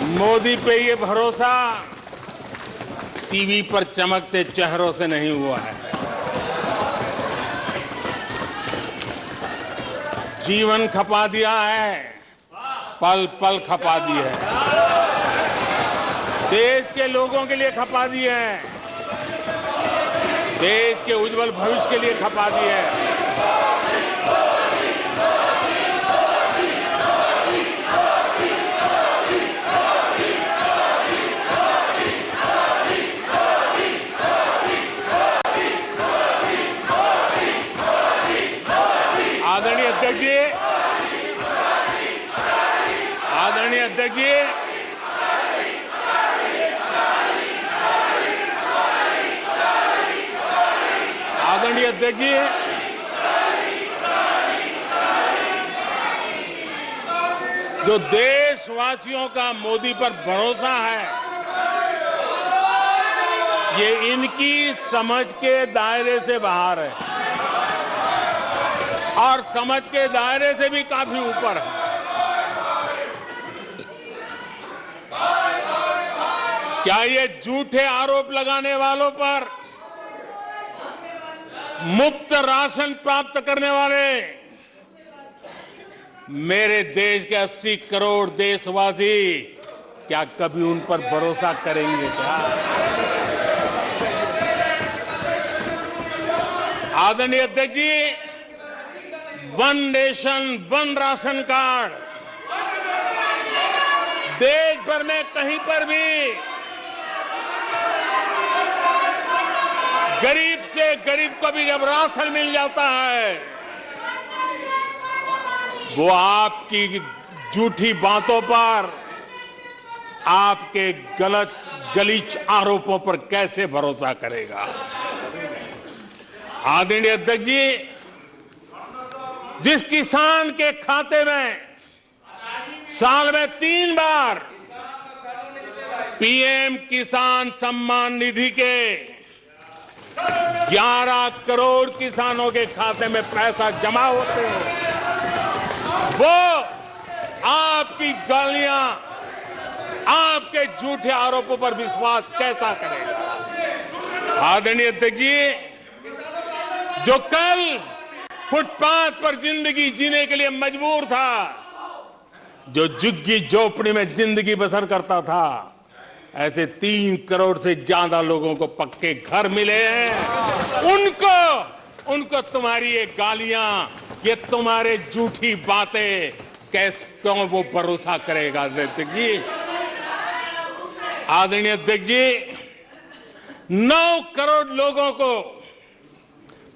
मोदी पे ये भरोसा टीवी पर चमकते चेहरों से नहीं हुआ है। जीवन खपा दिया है, पल पल खपा दी है, देश के लोगों के लिए खपा दी है, देश के उज्जवल भविष्य के लिए खपा दी है। आदरणीय अध्यक्ष जी, आदरणीय अध्यक्ष जी, आदरणीय अध्यक्ष जी, जो देशवासियों का मोदी पर भरोसा है, ये इनकी समझ के दायरे से बाहर है और समझ के दायरे से भी काफी ऊपर है। क्या ये झूठे आरोप लगाने वालों पर मुफ्त राशन प्राप्त करने वाले मेरे देश के 80 करोड़ देशवासी क्या कभी उन पर भरोसा करेंगे क्या? आदरणीय अध्यक्ष जी, one nation one ration card देश भर में कहीं पर भी गरीब से गरीब को भी जब राशन मिल जाता है, वो आपकी झूठी बातों पर, आपके गलत गलीच आरोपों पर कैसे भरोसा करेगा? आदरणीय अध्यक्ष जी, जिस किसान के खाते में साल में 3 बार पीएम किसान सम्मान निधि के 11 करोड़ किसानों के खाते में पैसा जमा होते हैं, वो आपकी गालियां, आपके झूठे आरोपों पर विश्वास कैसा करेगा? आदरणीय अध्यक्ष जी, जो कल फुटपाथ पर जिंदगी जीने के लिए मजबूर था, जो झुग्गी झोपड़ी में जिंदगी बसर करता था, ऐसे 3 करोड़ से ज्यादा लोगों को पक्के घर मिले हैं। उनको तुम्हारी ये गालियां, ये तुम्हारे झूठी बातें क्यों वो भरोसा करेगा? अध्यक्ष जी, आदरणीय अध्यक्ष जी, 9 करोड़ लोगों को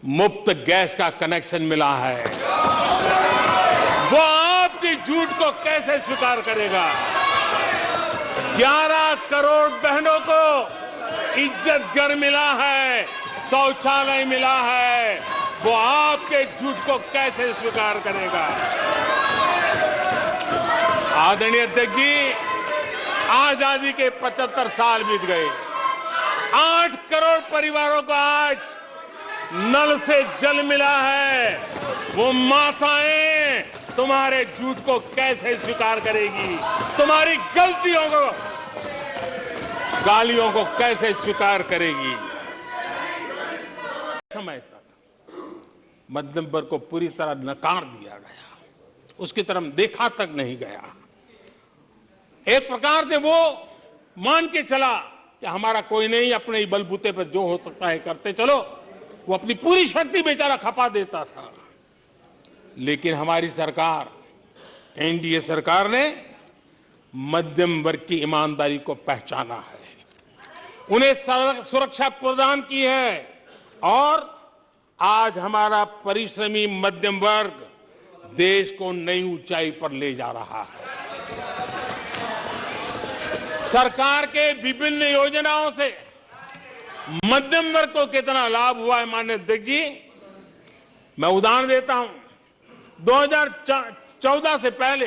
मुफ्त गैस का कनेक्शन मिला है, वो आपकी झूठ को कैसे स्वीकार करेगा? 11 करोड़ बहनों को इज्जत घर मिला है, शौचालय मिला है, वो आपके झूठ को कैसे स्वीकार करेगा? आदरणीय अध्यक्ष जी, आजादी के 75 साल बीत गए। 8 करोड़ परिवारों को आज नल से जल मिला है। वो माताएं तुम्हारे झूठ को कैसे स्वीकार करेगी? तुम्हारी गलतियों को, गालियों को कैसे स्वीकार करेगी? समय तक मध्यम वर्ग को पूरी तरह नकार दिया गया, उसकी तरफ देखा तक नहीं गया। एक प्रकार से वो मान के चला कि हमारा कोई नहीं, अपने ही बलबूते पर जो हो सकता है करते चलो। वो अपनी पूरी शक्ति बेचारा खपा देता था। लेकिन हमारी सरकार, एनडीए सरकार ने मध्यम वर्ग की ईमानदारी को पहचाना है, उन्हें सुरक्षा प्रदान की है और आज हमारा परिश्रमी मध्यम वर्ग देश को नई ऊंचाई पर ले जा रहा है। सरकार के विभिन्न योजनाओं से मध्यम वर्ग को कितना लाभ हुआ है माननीय अध्यक्ष जी, मैं उदाहरण देता हूं। 2014 से पहले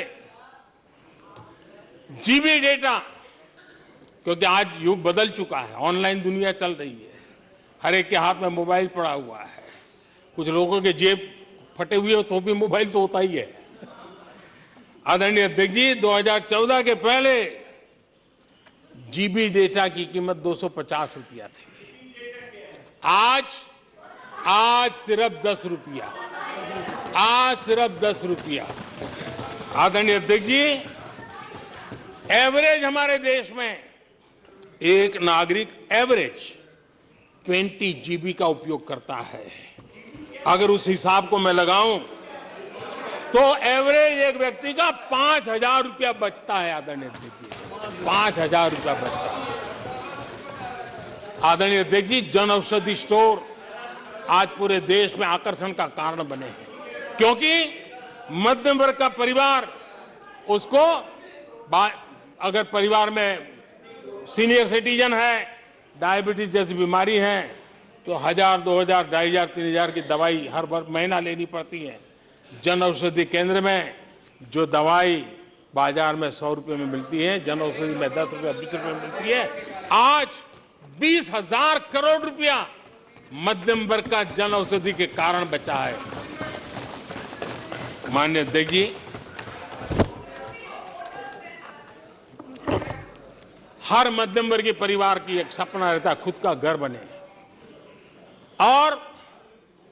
जीबी डेटा, क्योंकि आज युग बदल चुका है, ऑनलाइन दुनिया चल रही है, हर एक के हाथ में मोबाइल पड़ा हुआ है। कुछ लोगों के जेब फटे हुए हो तो भी मोबाइल तो होता ही है। आदरणीय अध्यक्ष जी, 2014 के पहले जीबी डेटा की कीमत 250 रुपया थी। आज सिर्फ 10 रुपया, आज सिर्फ 10 रुपया। आदरणीय अध्यक्ष जी, एवरेज हमारे देश में एक नागरिक एवरेज 20 जीबी का उपयोग करता है। अगर उस हिसाब को मैं लगाऊं तो एवरेज एक व्यक्ति का 5,000 रुपया बचता है। आदरणीय अध्यक्ष जी, 5,000 रुपया बचता है। आदरणीय अध्यक्ष जी, जन औषधि स्टोर आज पूरे देश में आकर्षण का कारण बने हैं, क्योंकि मध्यम वर्ग का परिवार, उसको अगर परिवार में सीनियर सिटीजन है, डायबिटीज जैसी बीमारी है, तो 1,000, 2,000, 2,500, 3,000 की दवाई हर महीना लेनी पड़ती है। जन औषधि केंद्र में जो दवाई बाजार में 100 रुपए में मिलती है, जन औषधि में 10 रुपये, 20 रुपये में मिलती है। आज 20,000 करोड़ रुपया मध्यम वर्ग का जन औषधि के कारण बचा है। माननीय अध्यक्ष जी, हर मध्यम वर्गीय परिवार की एक सपना रहता है खुद का घर बने, और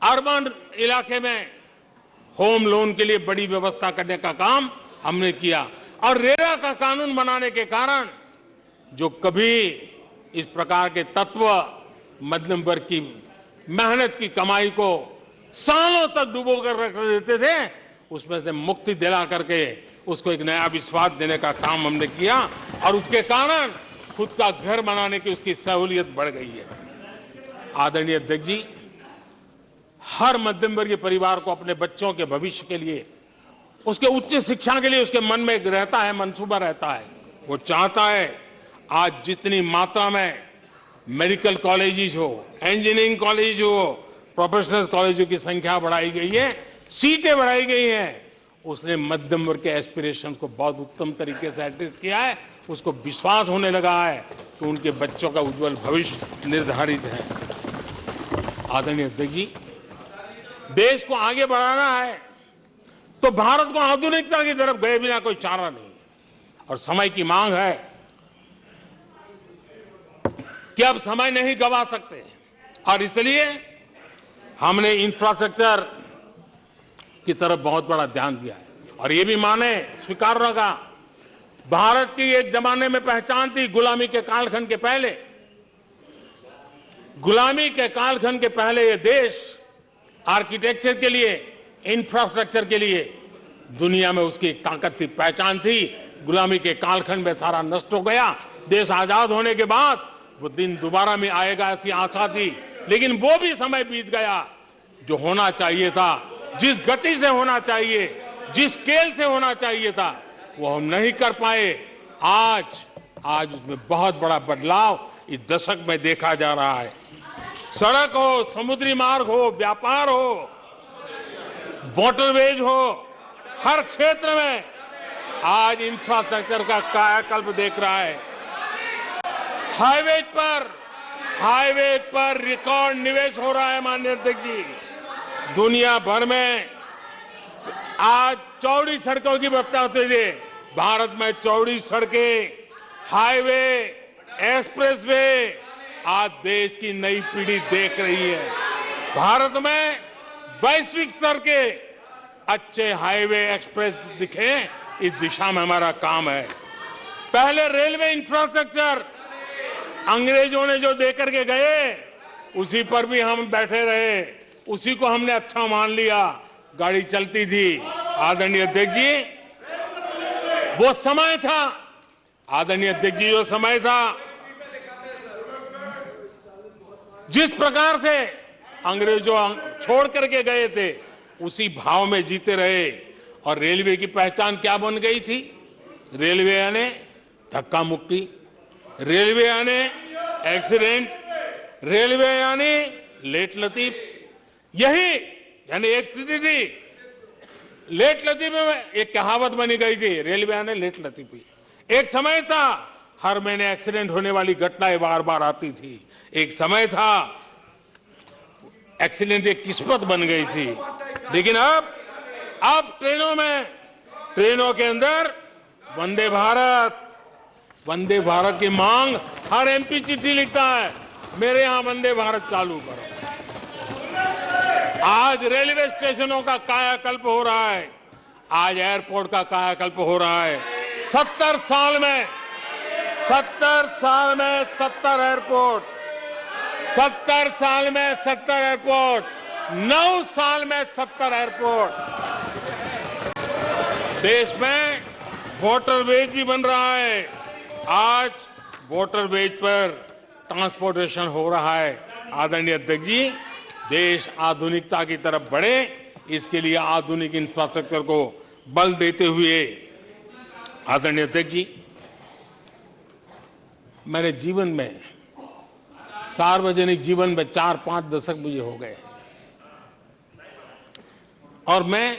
अर्बन इलाके में होम लोन के लिए बड़ी व्यवस्था करने का काम हमने किया। और रेरा का कानून बनाने के कारण जो कभी इस प्रकार के तत्व मध्यम वर्ग की मेहनत की कमाई को सालों तक डुबो कर रख देते थे, उसमें से मुक्ति दिला करके उसको एक नया विश्वास देने का काम हमने किया, और उसके कारण खुद का घर बनाने की उसकी सहूलियत बढ़ गई है। आदरणीय अध्यक्ष जी, हर मध्यम वर्गीय परिवार को अपने बच्चों के भविष्य के लिए, उसके उच्च शिक्षा के लिए उसके मन में एक रहता है, मंसूबा रहता है। वो चाहता है आज जितनी मात्रा में मेडिकल कॉलेजेस हो, इंजीनियरिंग कॉलेज हो, प्रोफेशनल कॉलेजों की संख्या बढ़ाई गई है, सीटें बढ़ाई गई हैं, उसने मध्यम वर्ग के एस्पिरेशन को बहुत उत्तम तरीके से एड्रेस किया है। उसको विश्वास होने लगा है कि उनके बच्चों का उज्जवल भविष्य निर्धारित है। आदरणीय अध्यक्ष जी, देश को आगे बढ़ाना है तो भारत को आधुनिकता की तरफ गए बिना कोई चारा नहीं, और समय की मांग है कि अब समय नहीं गंवा सकते, और इसलिए हमने इंफ्रास्ट्रक्चर की तरफ बहुत बड़ा ध्यान दिया है। और ये भी माने स्वीकार रखा, भारत की एक जमाने में पहचान थी गुलामी के कालखंड के पहले। गुलामी के कालखंड के पहले ये देश आर्किटेक्चर के लिए, इंफ्रास्ट्रक्चर के लिए दुनिया में उसकी ताकत थी, पहचान थी। गुलामी के कालखंड में सारा नष्ट हो गया। देश आजाद होने के बाद वो दिन दोबारा में आएगा ऐसी आशा थी, लेकिन वो भी समय बीत गया। जो होना चाहिए था, जिस गति से होना चाहिए, जिस स्केल से होना चाहिए था, वो हम नहीं कर पाए। आज आज उसमें बहुत बड़ा बदलाव इस दशक में देखा जा रहा है। सड़क हो, समुद्री मार्ग हो, व्यापार हो, वाटरवेज हो, हर क्षेत्र में आज इंफ्रास्ट्रक्चर का कायाकल्प देख रहा है। हाईवे पर रिकॉर्ड निवेश हो रहा है माननीय अध्यक्ष जी। दुनिया भर में आज चौड़ी सड़कों की बात होती है। भारत में चौड़ी सड़कें, हाईवे, एक्सप्रेसवे आज देश की नई पीढ़ी देख रही है। भारत में वैश्विक स्तर के अच्छे हाईवे, एक्सप्रेस दिखे, इस दिशा में हमारा काम है। पहले रेलवे इंफ्रास्ट्रक्चर अंग्रेजों ने जो देकर के गए उसी पर भी हम बैठे रहे, उसी को हमने अच्छा मान लिया, गाड़ी चलती थी। आदरणीय अध्यक्ष जी, वो समय था, आदरणीय अध्यक्ष जी, जो समय था, जिस प्रकार से अंग्रेज जो छोड़ करके गए थे उसी भाव में जीते रहे। और रेलवे की पहचान क्या बन गई थी? रेलवे यानी धक्का मुक्की, रेलवे यानी एक्सीडेंट, रेलवे यानी लेट लतीफ। यही यानी एक स्थिति थी, लेट लतीफ में एक कहावत बनी गई थी, रेलवे यानी लेट लतीफी। एक समय था हर महीने एक्सीडेंट होने वाली घटनाएं बार बार आती थी। एक समय था एक्सीडेंट एक किस्मत बन गई थी। लेकिन अब ट्रेनों के अंदर वंदे भारत की मांग, हर एमपी चिट्ठी लिखता है, मेरे यहां वंदे भारत चालू करो। आज रेलवे स्टेशनों का कायाकल्प हो रहा है, आज एयरपोर्ट का कायाकल्प हो रहा है। 70 साल में 70 एयरपोर्ट, 70 साल में 70 एयरपोर्ट, 9 साल में 70 एयरपोर्ट। देश में वाटरवेज भी बन रहा है। आज वाटरवेज पर ट्रांसपोर्टेशन हो रहा है। आदरणीय अध्यक्ष जी, देश आधुनिकता की तरफ बढ़े, इसके लिए आधुनिक इंफ्रास्ट्रक्चर को बल देते हुए, आदरणीय अध्यक्ष जी, मेरे जीवन में, सार्वजनिक जीवन में 4-5 दशक मुझे हो गए और मैं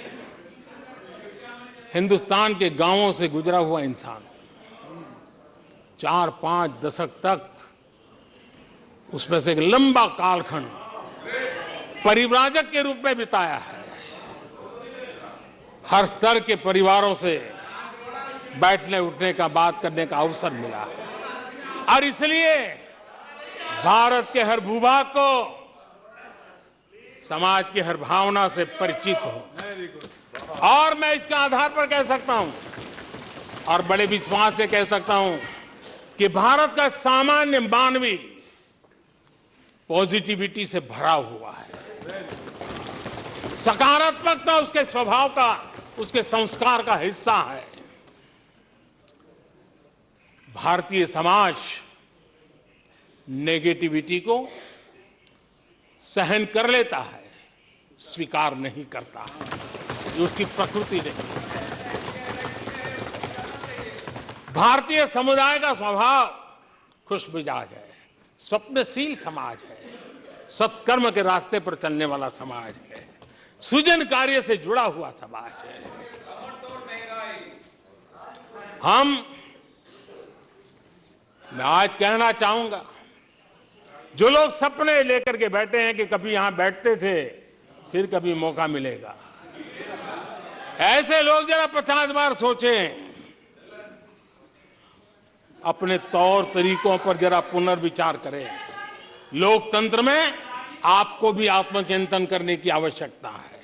हिंदुस्तान के गांवों से गुजरा हुआ इंसान, 4-5 दशक तक उसमें से एक लंबा कालखंड परिव्राजक के रूप में बिताया है। हर स्तर के परिवारों से बैठने उठने का, बात करने का अवसर मिला और इसलिए भारत के हर भूभाग को, समाज की हर भावना से परिचित हूं। और मैं इसके आधार पर कह सकता हूं और बड़े विश्वास से कह सकता हूं कि भारत का सामान्य मानवी पॉजिटिविटी से भरा हुआ है। सकारात्मकता उसके स्वभाव का, उसके संस्कार का हिस्सा है। भारतीय समाज नेगेटिविटी को सहन कर लेता है, स्वीकार नहीं करता, ये उसकी प्रकृति नहीं। भारतीय समुदाय का स्वभाव खुशमिजाज है, स्वप्नशील समाज है, सत्कर्म के रास्ते पर चलने वाला समाज है, सृजन कार्य से जुड़ा हुआ समाज है। मैं आज कहना चाहूंगा, जो लोग सपने लेकर के बैठे हैं कि कभी यहां बैठते थे, फिर कभी मौका मिलेगा, ऐसे लोग जरा 50 बार सोचें, अपने तौर तरीकों पर जरा पुनर्विचार करें। लोकतंत्र में आपको भी आत्मचिंतन करने की आवश्यकता है।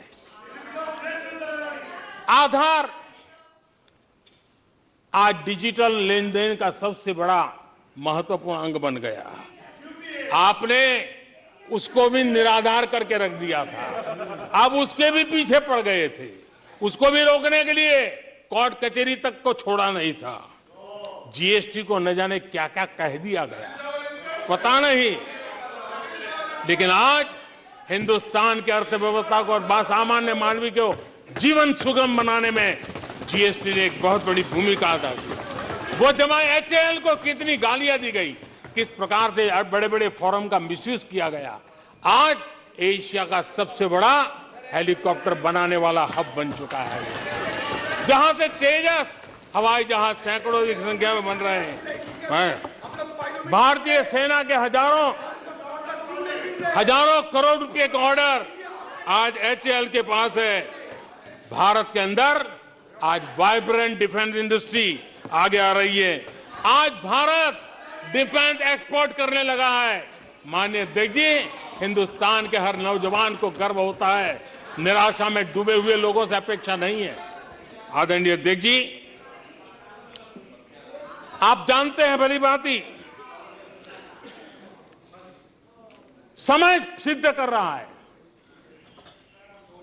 आधार आज डिजिटल लेन देन का सबसे बड़ा महत्वपूर्ण अंग बन गया। आपने उसको भी निराधार करके रख दिया था, अब उसके भी पीछे पड़ गए थे। उसको भी रोकने के लिए कोर्ट कचहरी तक को छोड़ा नहीं था। जीएसटी को न जाने क्या क्या कह दिया गया, पता नहीं। लेकिन आज हिंदुस्तान की अर्थव्यवस्था को और सामान्य मानवी को जीवन सुगम बनाने में जीएसटी ने एक बहुत बड़ी भूमिका अदा की। वो जमा HAL को कितनी गालियां दी गई, किस प्रकार से बड़े बड़े फोरम का मिसयूज किया गया। आज एशिया का सबसे बड़ा हेलीकॉप्टर बनाने वाला हब बन चुका है, जहां से तेजस हवाई जहाज सैकड़ों की संख्या में बन रहे हैं। भारतीय सेना के हजारों करोड़ रुपए का ऑर्डर आज HAL के पास है। भारत के अंदर आज वाइब्रेंट डिफेंस इंडस्ट्री आगे आ रही है। आज भारत डिफेंस एक्सपोर्ट करने लगा है। माननीय अध्यक्ष जी, हिंदुस्तान के हर नौजवान को गर्व होता है, निराशा में डूबे हुए लोगों से अपेक्षा नहीं है। आदरणीय अध्यक्ष जी, आप जानते हैं भली भांति, समय सिद्ध कर रहा है,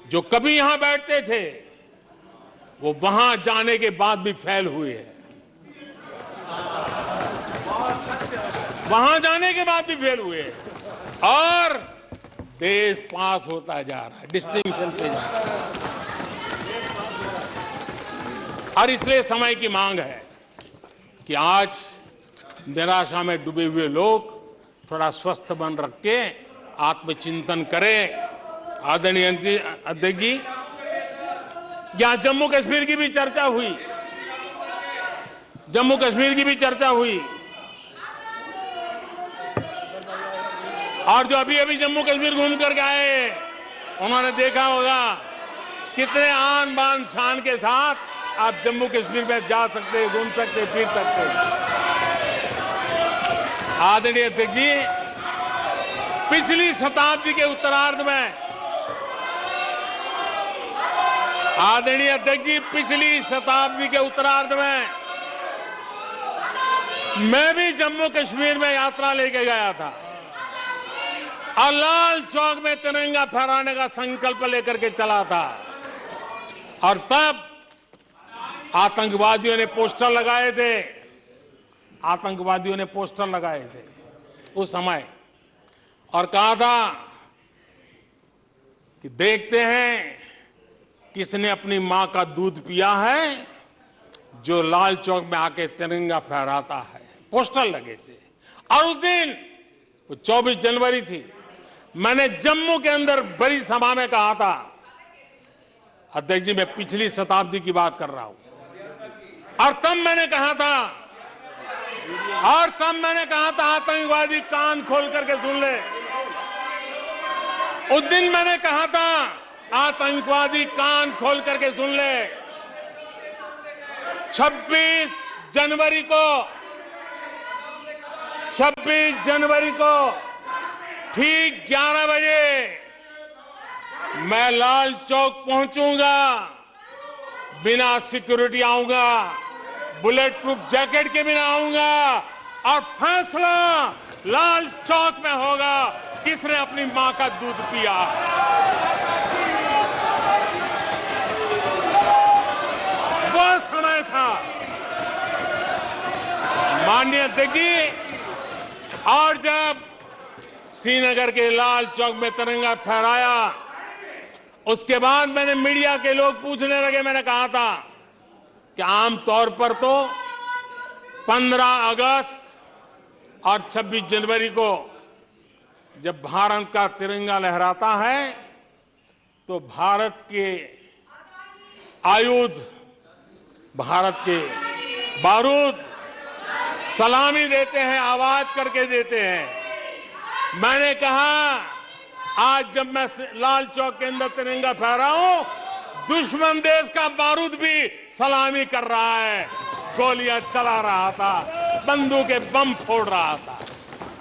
जो कभी यहां बैठते थे वो वहां जाने के बाद भी फेल हुए हैं, वहां जाने के बाद भी फेल हुए हैं, और देश पास होता जा रहा है, डिस्टिंक्शन पे जा रहा है। और इसलिए समय की मांग है कि आज निराशा में डूबे हुए लोग थोड़ा स्वस्थ मन रख के आत्मचिंतन करें। आदरणीय अध्यक्ष जी, यहां जम्मू कश्मीर की भी चर्चा हुई, जम्मू कश्मीर की भी चर्चा हुई, और जो अभी अभी जम्मू कश्मीर घूम कर के आए, उन्होंने देखा होगा कितने आन बान शान के साथ आप जम्मू कश्मीर में जा सकते, घूम सकते, फिर सकते। आदरणीय अध्यक्ष जी, पिछली शताब्दी के उत्तरार्ध में, आदरणीय अध्यक्ष जी, पिछली शताब्दी के उत्तरार्ध में मैं भी जम्मू कश्मीर में यात्रा लेके गया था और लाल चौक में तिरंगा फहराने का संकल्प लेकर के चला था। और तब आतंकवादियों ने पोस्टर लगाए थे, आतंकवादियों ने पोस्टर लगाए थे उस समय, और कहा था कि देखते हैं किसने अपनी मां का दूध पिया है जो लाल चौक में आके तिरंगा फहराता है। पोस्टर लगे थे। और उस दिन वो 24 जनवरी थी, मैंने जम्मू के अंदर बड़ी सभा में कहा था, अध्यक्ष जी मैं पिछली शताब्दी की बात कर रहा हूं, और तब मैंने कहा था आतंकवादी कान खोल करके सुन ले। उस दिन मैंने कहा था आतंकवादी कान खोल करके सुन ले। 26 जनवरी को ठीक 11 बजे मैं लाल चौक पहुंचूंगा, बिना सिक्योरिटी आऊंगा, बुलेट प्रूफ जैकेट के बिना आऊंगा, और फैसला लाल चौक में होगा किसने अपनी मां का दूध पिया। वो समय था माननीय अध्यक्ष जी। और जब श्रीनगर के लाल चौक में तिरंगा फहराया, उसके बाद मैंने मीडिया के लोग पूछने लगे, मैंने कहा था कि आमतौर पर तो 15 अगस्त और 26 जनवरी को जब भारत का तिरंगा लहराता है तो भारत के आयुध, भारत के बारूद सलामी देते हैं, आवाज करके देते हैं। मैंने कहा आज जब मैं लाल चौक के अंदर तिरंगा फहरा हूं, दुश्मन देश का बारूद भी सलामी कर रहा है, गोलियां चला रहा था, बंदूकें बम फोड़ रहा था।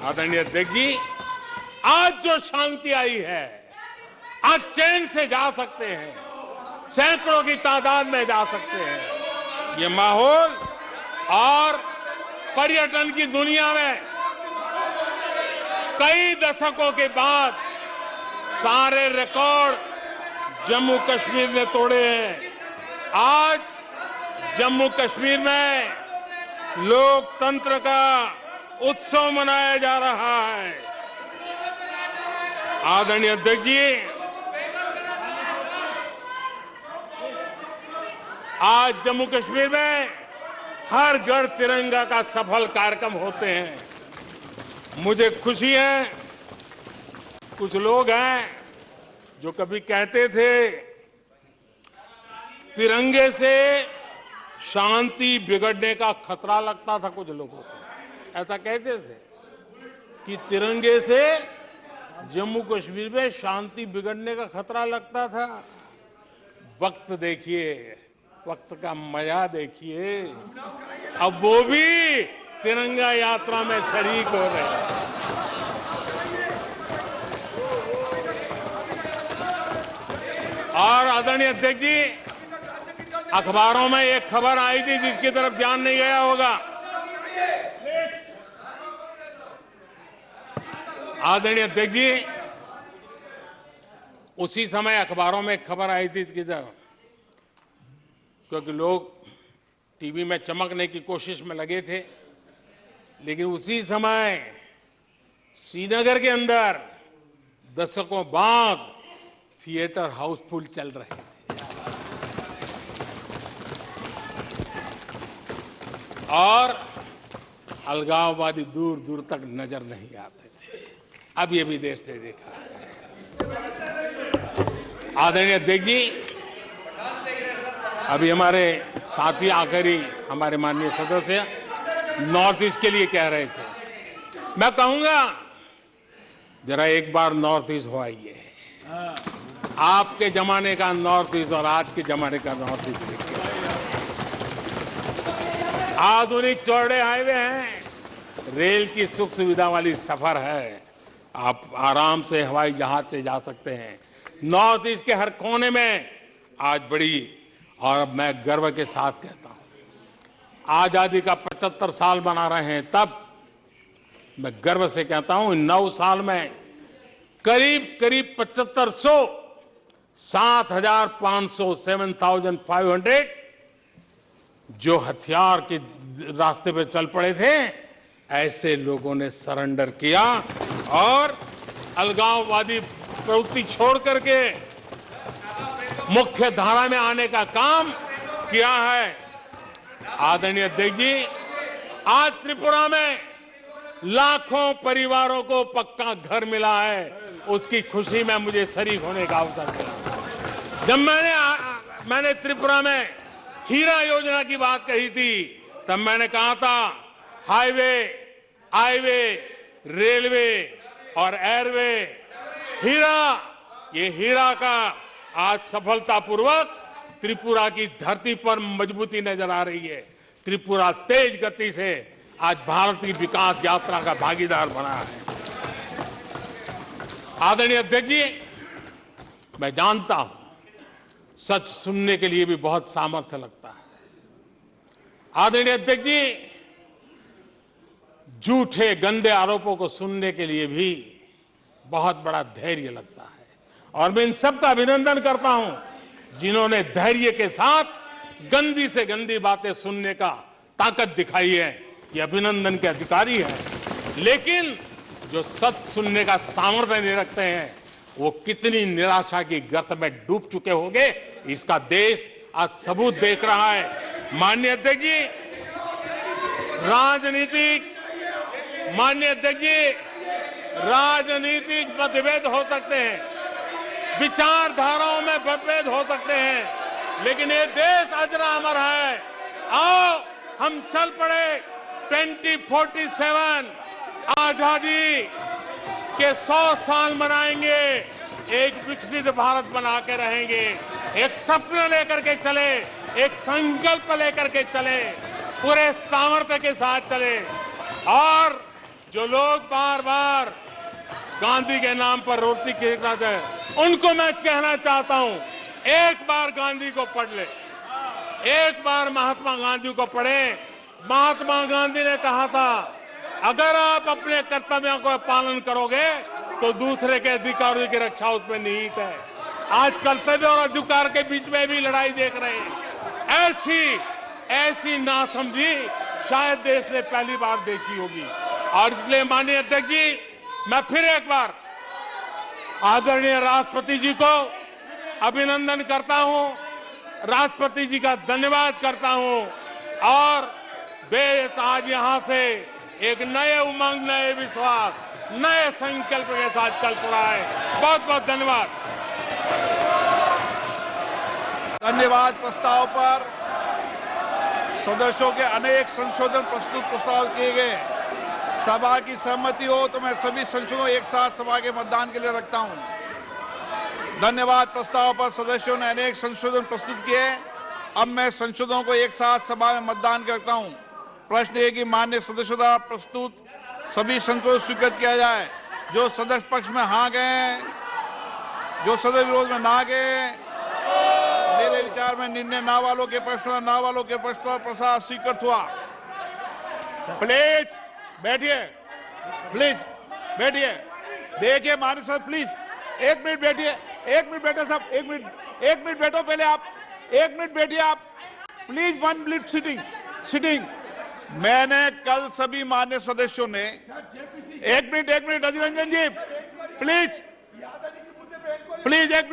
आदरणीय अध्यक्ष जी, आज जो शांति आई है, आज चैन से जा सकते हैं, सैकड़ों की तादाद में जा सकते हैं। ये माहौल और पर्यटन की दुनिया में कई दशकों के बाद सारे रिकॉर्ड जम्मू कश्मीर ने तोड़े हैं। आज जम्मू कश्मीर में लोकतंत्र का उत्सव मनाया जा रहा है। आदरणीय अध्यक्ष जी, आज जम्मू कश्मीर में हर घर तिरंगा का सफल कार्यक्रम होते हैं। मुझे खुशी है, कुछ लोग हैं जो कभी कहते थे तिरंगे से शांति बिगड़ने का खतरा लगता था, कुछ लोगों को ऐसा कहते थे कि तिरंगे से जम्मू कश्मीर में शांति बिगड़ने का खतरा लगता था। वक्त देखिए, वक्त का मजा देखिए, अब वो भी तिरंगा यात्रा में शरीक हो रहे हैं। और आदरणीय अध्यक्ष जी, अखबारों में एक खबर आई थी जिसकी तरफ ध्यान नहीं गया होगा। आदरणीय अध्यक्ष जी, उसी समय अखबारों में एक खबर आई थी कि क्योंकि लोग टीवी में चमकने की कोशिश में लगे थे, लेकिन उसी समय श्रीनगर के अंदर दर्शकों बाद थिएटर हाउसफुल चल रहे थे और अलगाववादी दूर दूर तक नजर नहीं आते थे। अब ये भी देश ने देखा है। आदरणीय अध्यक्ष जी, अभी हमारे साथी आखिरी हमारे माननीय सदस्य नॉर्थ ईस्ट के लिए कह रहे थे, मैं कहूंगा जरा एक बार नॉर्थ ईस्ट हो आइए। आपके जमाने का नॉर्थ ईस्ट और आज के जमाने का नॉर्थ ईस्ट देखिए। आधुनिक चौड़े हाईवे हैं, रेल की सुख सुविधा वाली सफर है, आप आराम से हवाई जहाज से जा सकते हैं। नॉर्थ ईस्ट के हर कोने में आज बड़ी, और मैं गर्व के साथ कहता हूं, आजादी का 75 साल मना रहे हैं, तब मैं गर्व से कहता हूं 9 साल में करीब करीब 7500 7,500 7,500 जो हथियार के रास्ते पे चल पड़े थे, ऐसे लोगों ने सरेंडर किया और अलगाववादी प्रवृत्ति छोड़ करके मुख्य धारा में आने का काम किया है। आदरणीय अध्यक्ष जी, आज त्रिपुरा में लाखों परिवारों को पक्का घर मिला है, उसकी खुशी में मुझे शरीक होने का अवसर मिला। जब मैंने त्रिपुरा में हीरा योजना की बात कही थी, तब मैंने कहा था हाईवे, हाईवे, रेलवे और एयरवे, ये हीरा का आज सफलतापूर्वक त्रिपुरा की धरती पर मजबूती नजर आ रही है। त्रिपुरा तेज गति से आज भारत की विकास यात्रा का भागीदार बना है। आदरणीय अध्यक्ष जी, मैं जानता हूं सच सुनने के लिए भी बहुत सामर्थ्य लगता है। आदरणीय अध्यक्ष जी, झूठे गंदे आरोपों को सुनने के लिए भी बहुत बड़ा धैर्य लगता है, और मैं इन सबका अभिनंदन करता हूं जिन्होंने धैर्य के साथ गंदी से गंदी बातें सुनने का ताकत दिखाई है। ये अभिनंदन के अधिकारी हैं। लेकिन जो सच सुनने का सामर्थ्य नहीं रखते हैं, वो कितनी निराशा की गर्त में डूब चुके होंगे, इसका देश आज सबूत देख रहा है। माननीय अध्यक्ष जी, राजनीतिक मतभेद हो सकते हैं, विचारधाराओं में मतभेद हो सकते हैं, लेकिन ये देश अजरा अमर है। आओ हम चल पड़े 2047 आजादी के 100 साल मनाएंगे, एक विकसित भारत बना के रहेंगे, एक सपना लेकर के चले, एक संकल्प लेकर के चले, पूरे सामर्थ्य के साथ चले। और जो लोग बार बार गांधी के नाम पर रोटी खींचना चाहे, उनको मैं कहना चाहता हूं, एक बार गांधी को पढ़ ले, एक बार महात्मा गांधी को पढ़े। महात्मा गांधी ने कहा था, अगर आप अपने कर्तव्यों को पालन करोगे तो दूसरे के अधिकारों की रक्षा उसमें निहित है। आज कर्तव्य और अधिकार के बीच में भी लड़ाई देख रहे हैं। ऐसी नासमझी शायद देश ने पहली बार देखी होगी। और इसलिए माननीय अध्यक्ष जी, मैं फिर एक बार आदरणीय राष्ट्रपति जी को अभिनंदन करता हूं, राष्ट्रपति जी का धन्यवाद करता हूं और देश आज यहां से एक नए उमंग, नए विश्वास, नए संकल्प के साथ चल पड़ा है। बहुत बहुत धन्यवाद। धन्यवाद। प्रस्ताव पर सदस्यों के अनेक संशोधन प्रस्ताव किए गए। सभा की सहमति हो तो मैं सभी संशोधनों एक साथ सभा के मतदान के लिए रखता हूं। धन्यवाद। प्रस्ताव पर सदस्यों ने अनेक संशोधन प्रस्तुत किए। अब मैं संशोधनों को एक साथ सभा में मतदान करता हूं। प्रश्न है कि माननीय सदस्यों द्वारा प्रस्तुत सभी संशोधन स्वीकृत किया जाए। जो सदस्य पक्ष में हाँ गए, जो सदस्य विरोध में ना गए, मेरे विचार में निर्णय ना वालों के पक्ष में, ना वालों के पक्ष में प्रसाद स्वीकृत हुआ। प्लीज बैठिए, प्लीज बैठिए। देखिए माननीय सदस्य, प्लीज एक मिनट बैठिए, एक मिनट बैठे सब, एक मिनट बैठो पहले आप, एक मिनट बैठिए आप प्लीज। 1 minute sitting. मैंने कल सभी मान्य सदस्यों ने एक मिनट अधीर रंजन जी प्लीज एक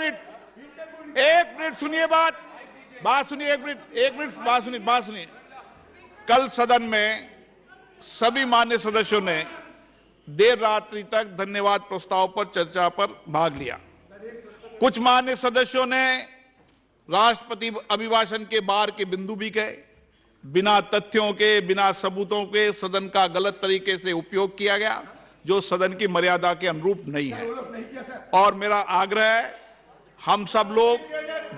मिनट सुनिए, बात सुनिए, एक मिनट बात सुनिए। कल सदन में सभी मान्य सदस्यों ने देर रात्रि तक धन्यवाद प्रस्ताव पर चर्चा पर भाग लिया। कुछ मान्य सदस्यों ने राष्ट्रपति अभिभाषण के बाहर के बिंदु भी गए। बिना तथ्यों के, बिना सबूतों के सदन का गलत तरीके से उपयोग किया गया, जो सदन की मर्यादा के अनुरूप नहीं है। और मेरा आग्रह है, हम सब लोग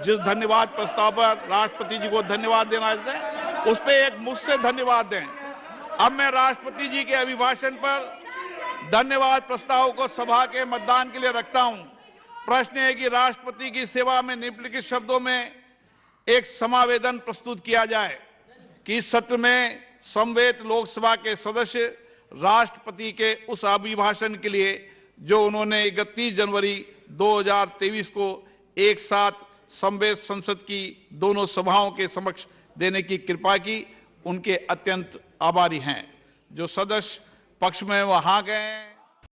जिस धन्यवाद प्रस्ताव पर राष्ट्रपति जी को धन्यवाद देना चाहते हैं, उस पर एक मुझसे धन्यवाद दें। अब मैं राष्ट्रपति जी के अभिभाषण पर धन्यवाद प्रस्ताव को सभा के मतदान के लिए रखता हूं। प्रश्न है कि राष्ट्रपति की सेवा में निम्नलिखित शब्दों में एक समावेदन प्रस्तुत किया जाए कि इस सत्र में समवेत लोकसभा के सदस्य राष्ट्रपति के उस अभिभाषण के लिए जो उन्होंने 31 जनवरी 2023 को एक साथ समवेत संसद की दोनों सभाओं के समक्ष देने की कृपा की, उनके अत्यंत आभारी हैं। जो सदस्य पक्ष में वहां गए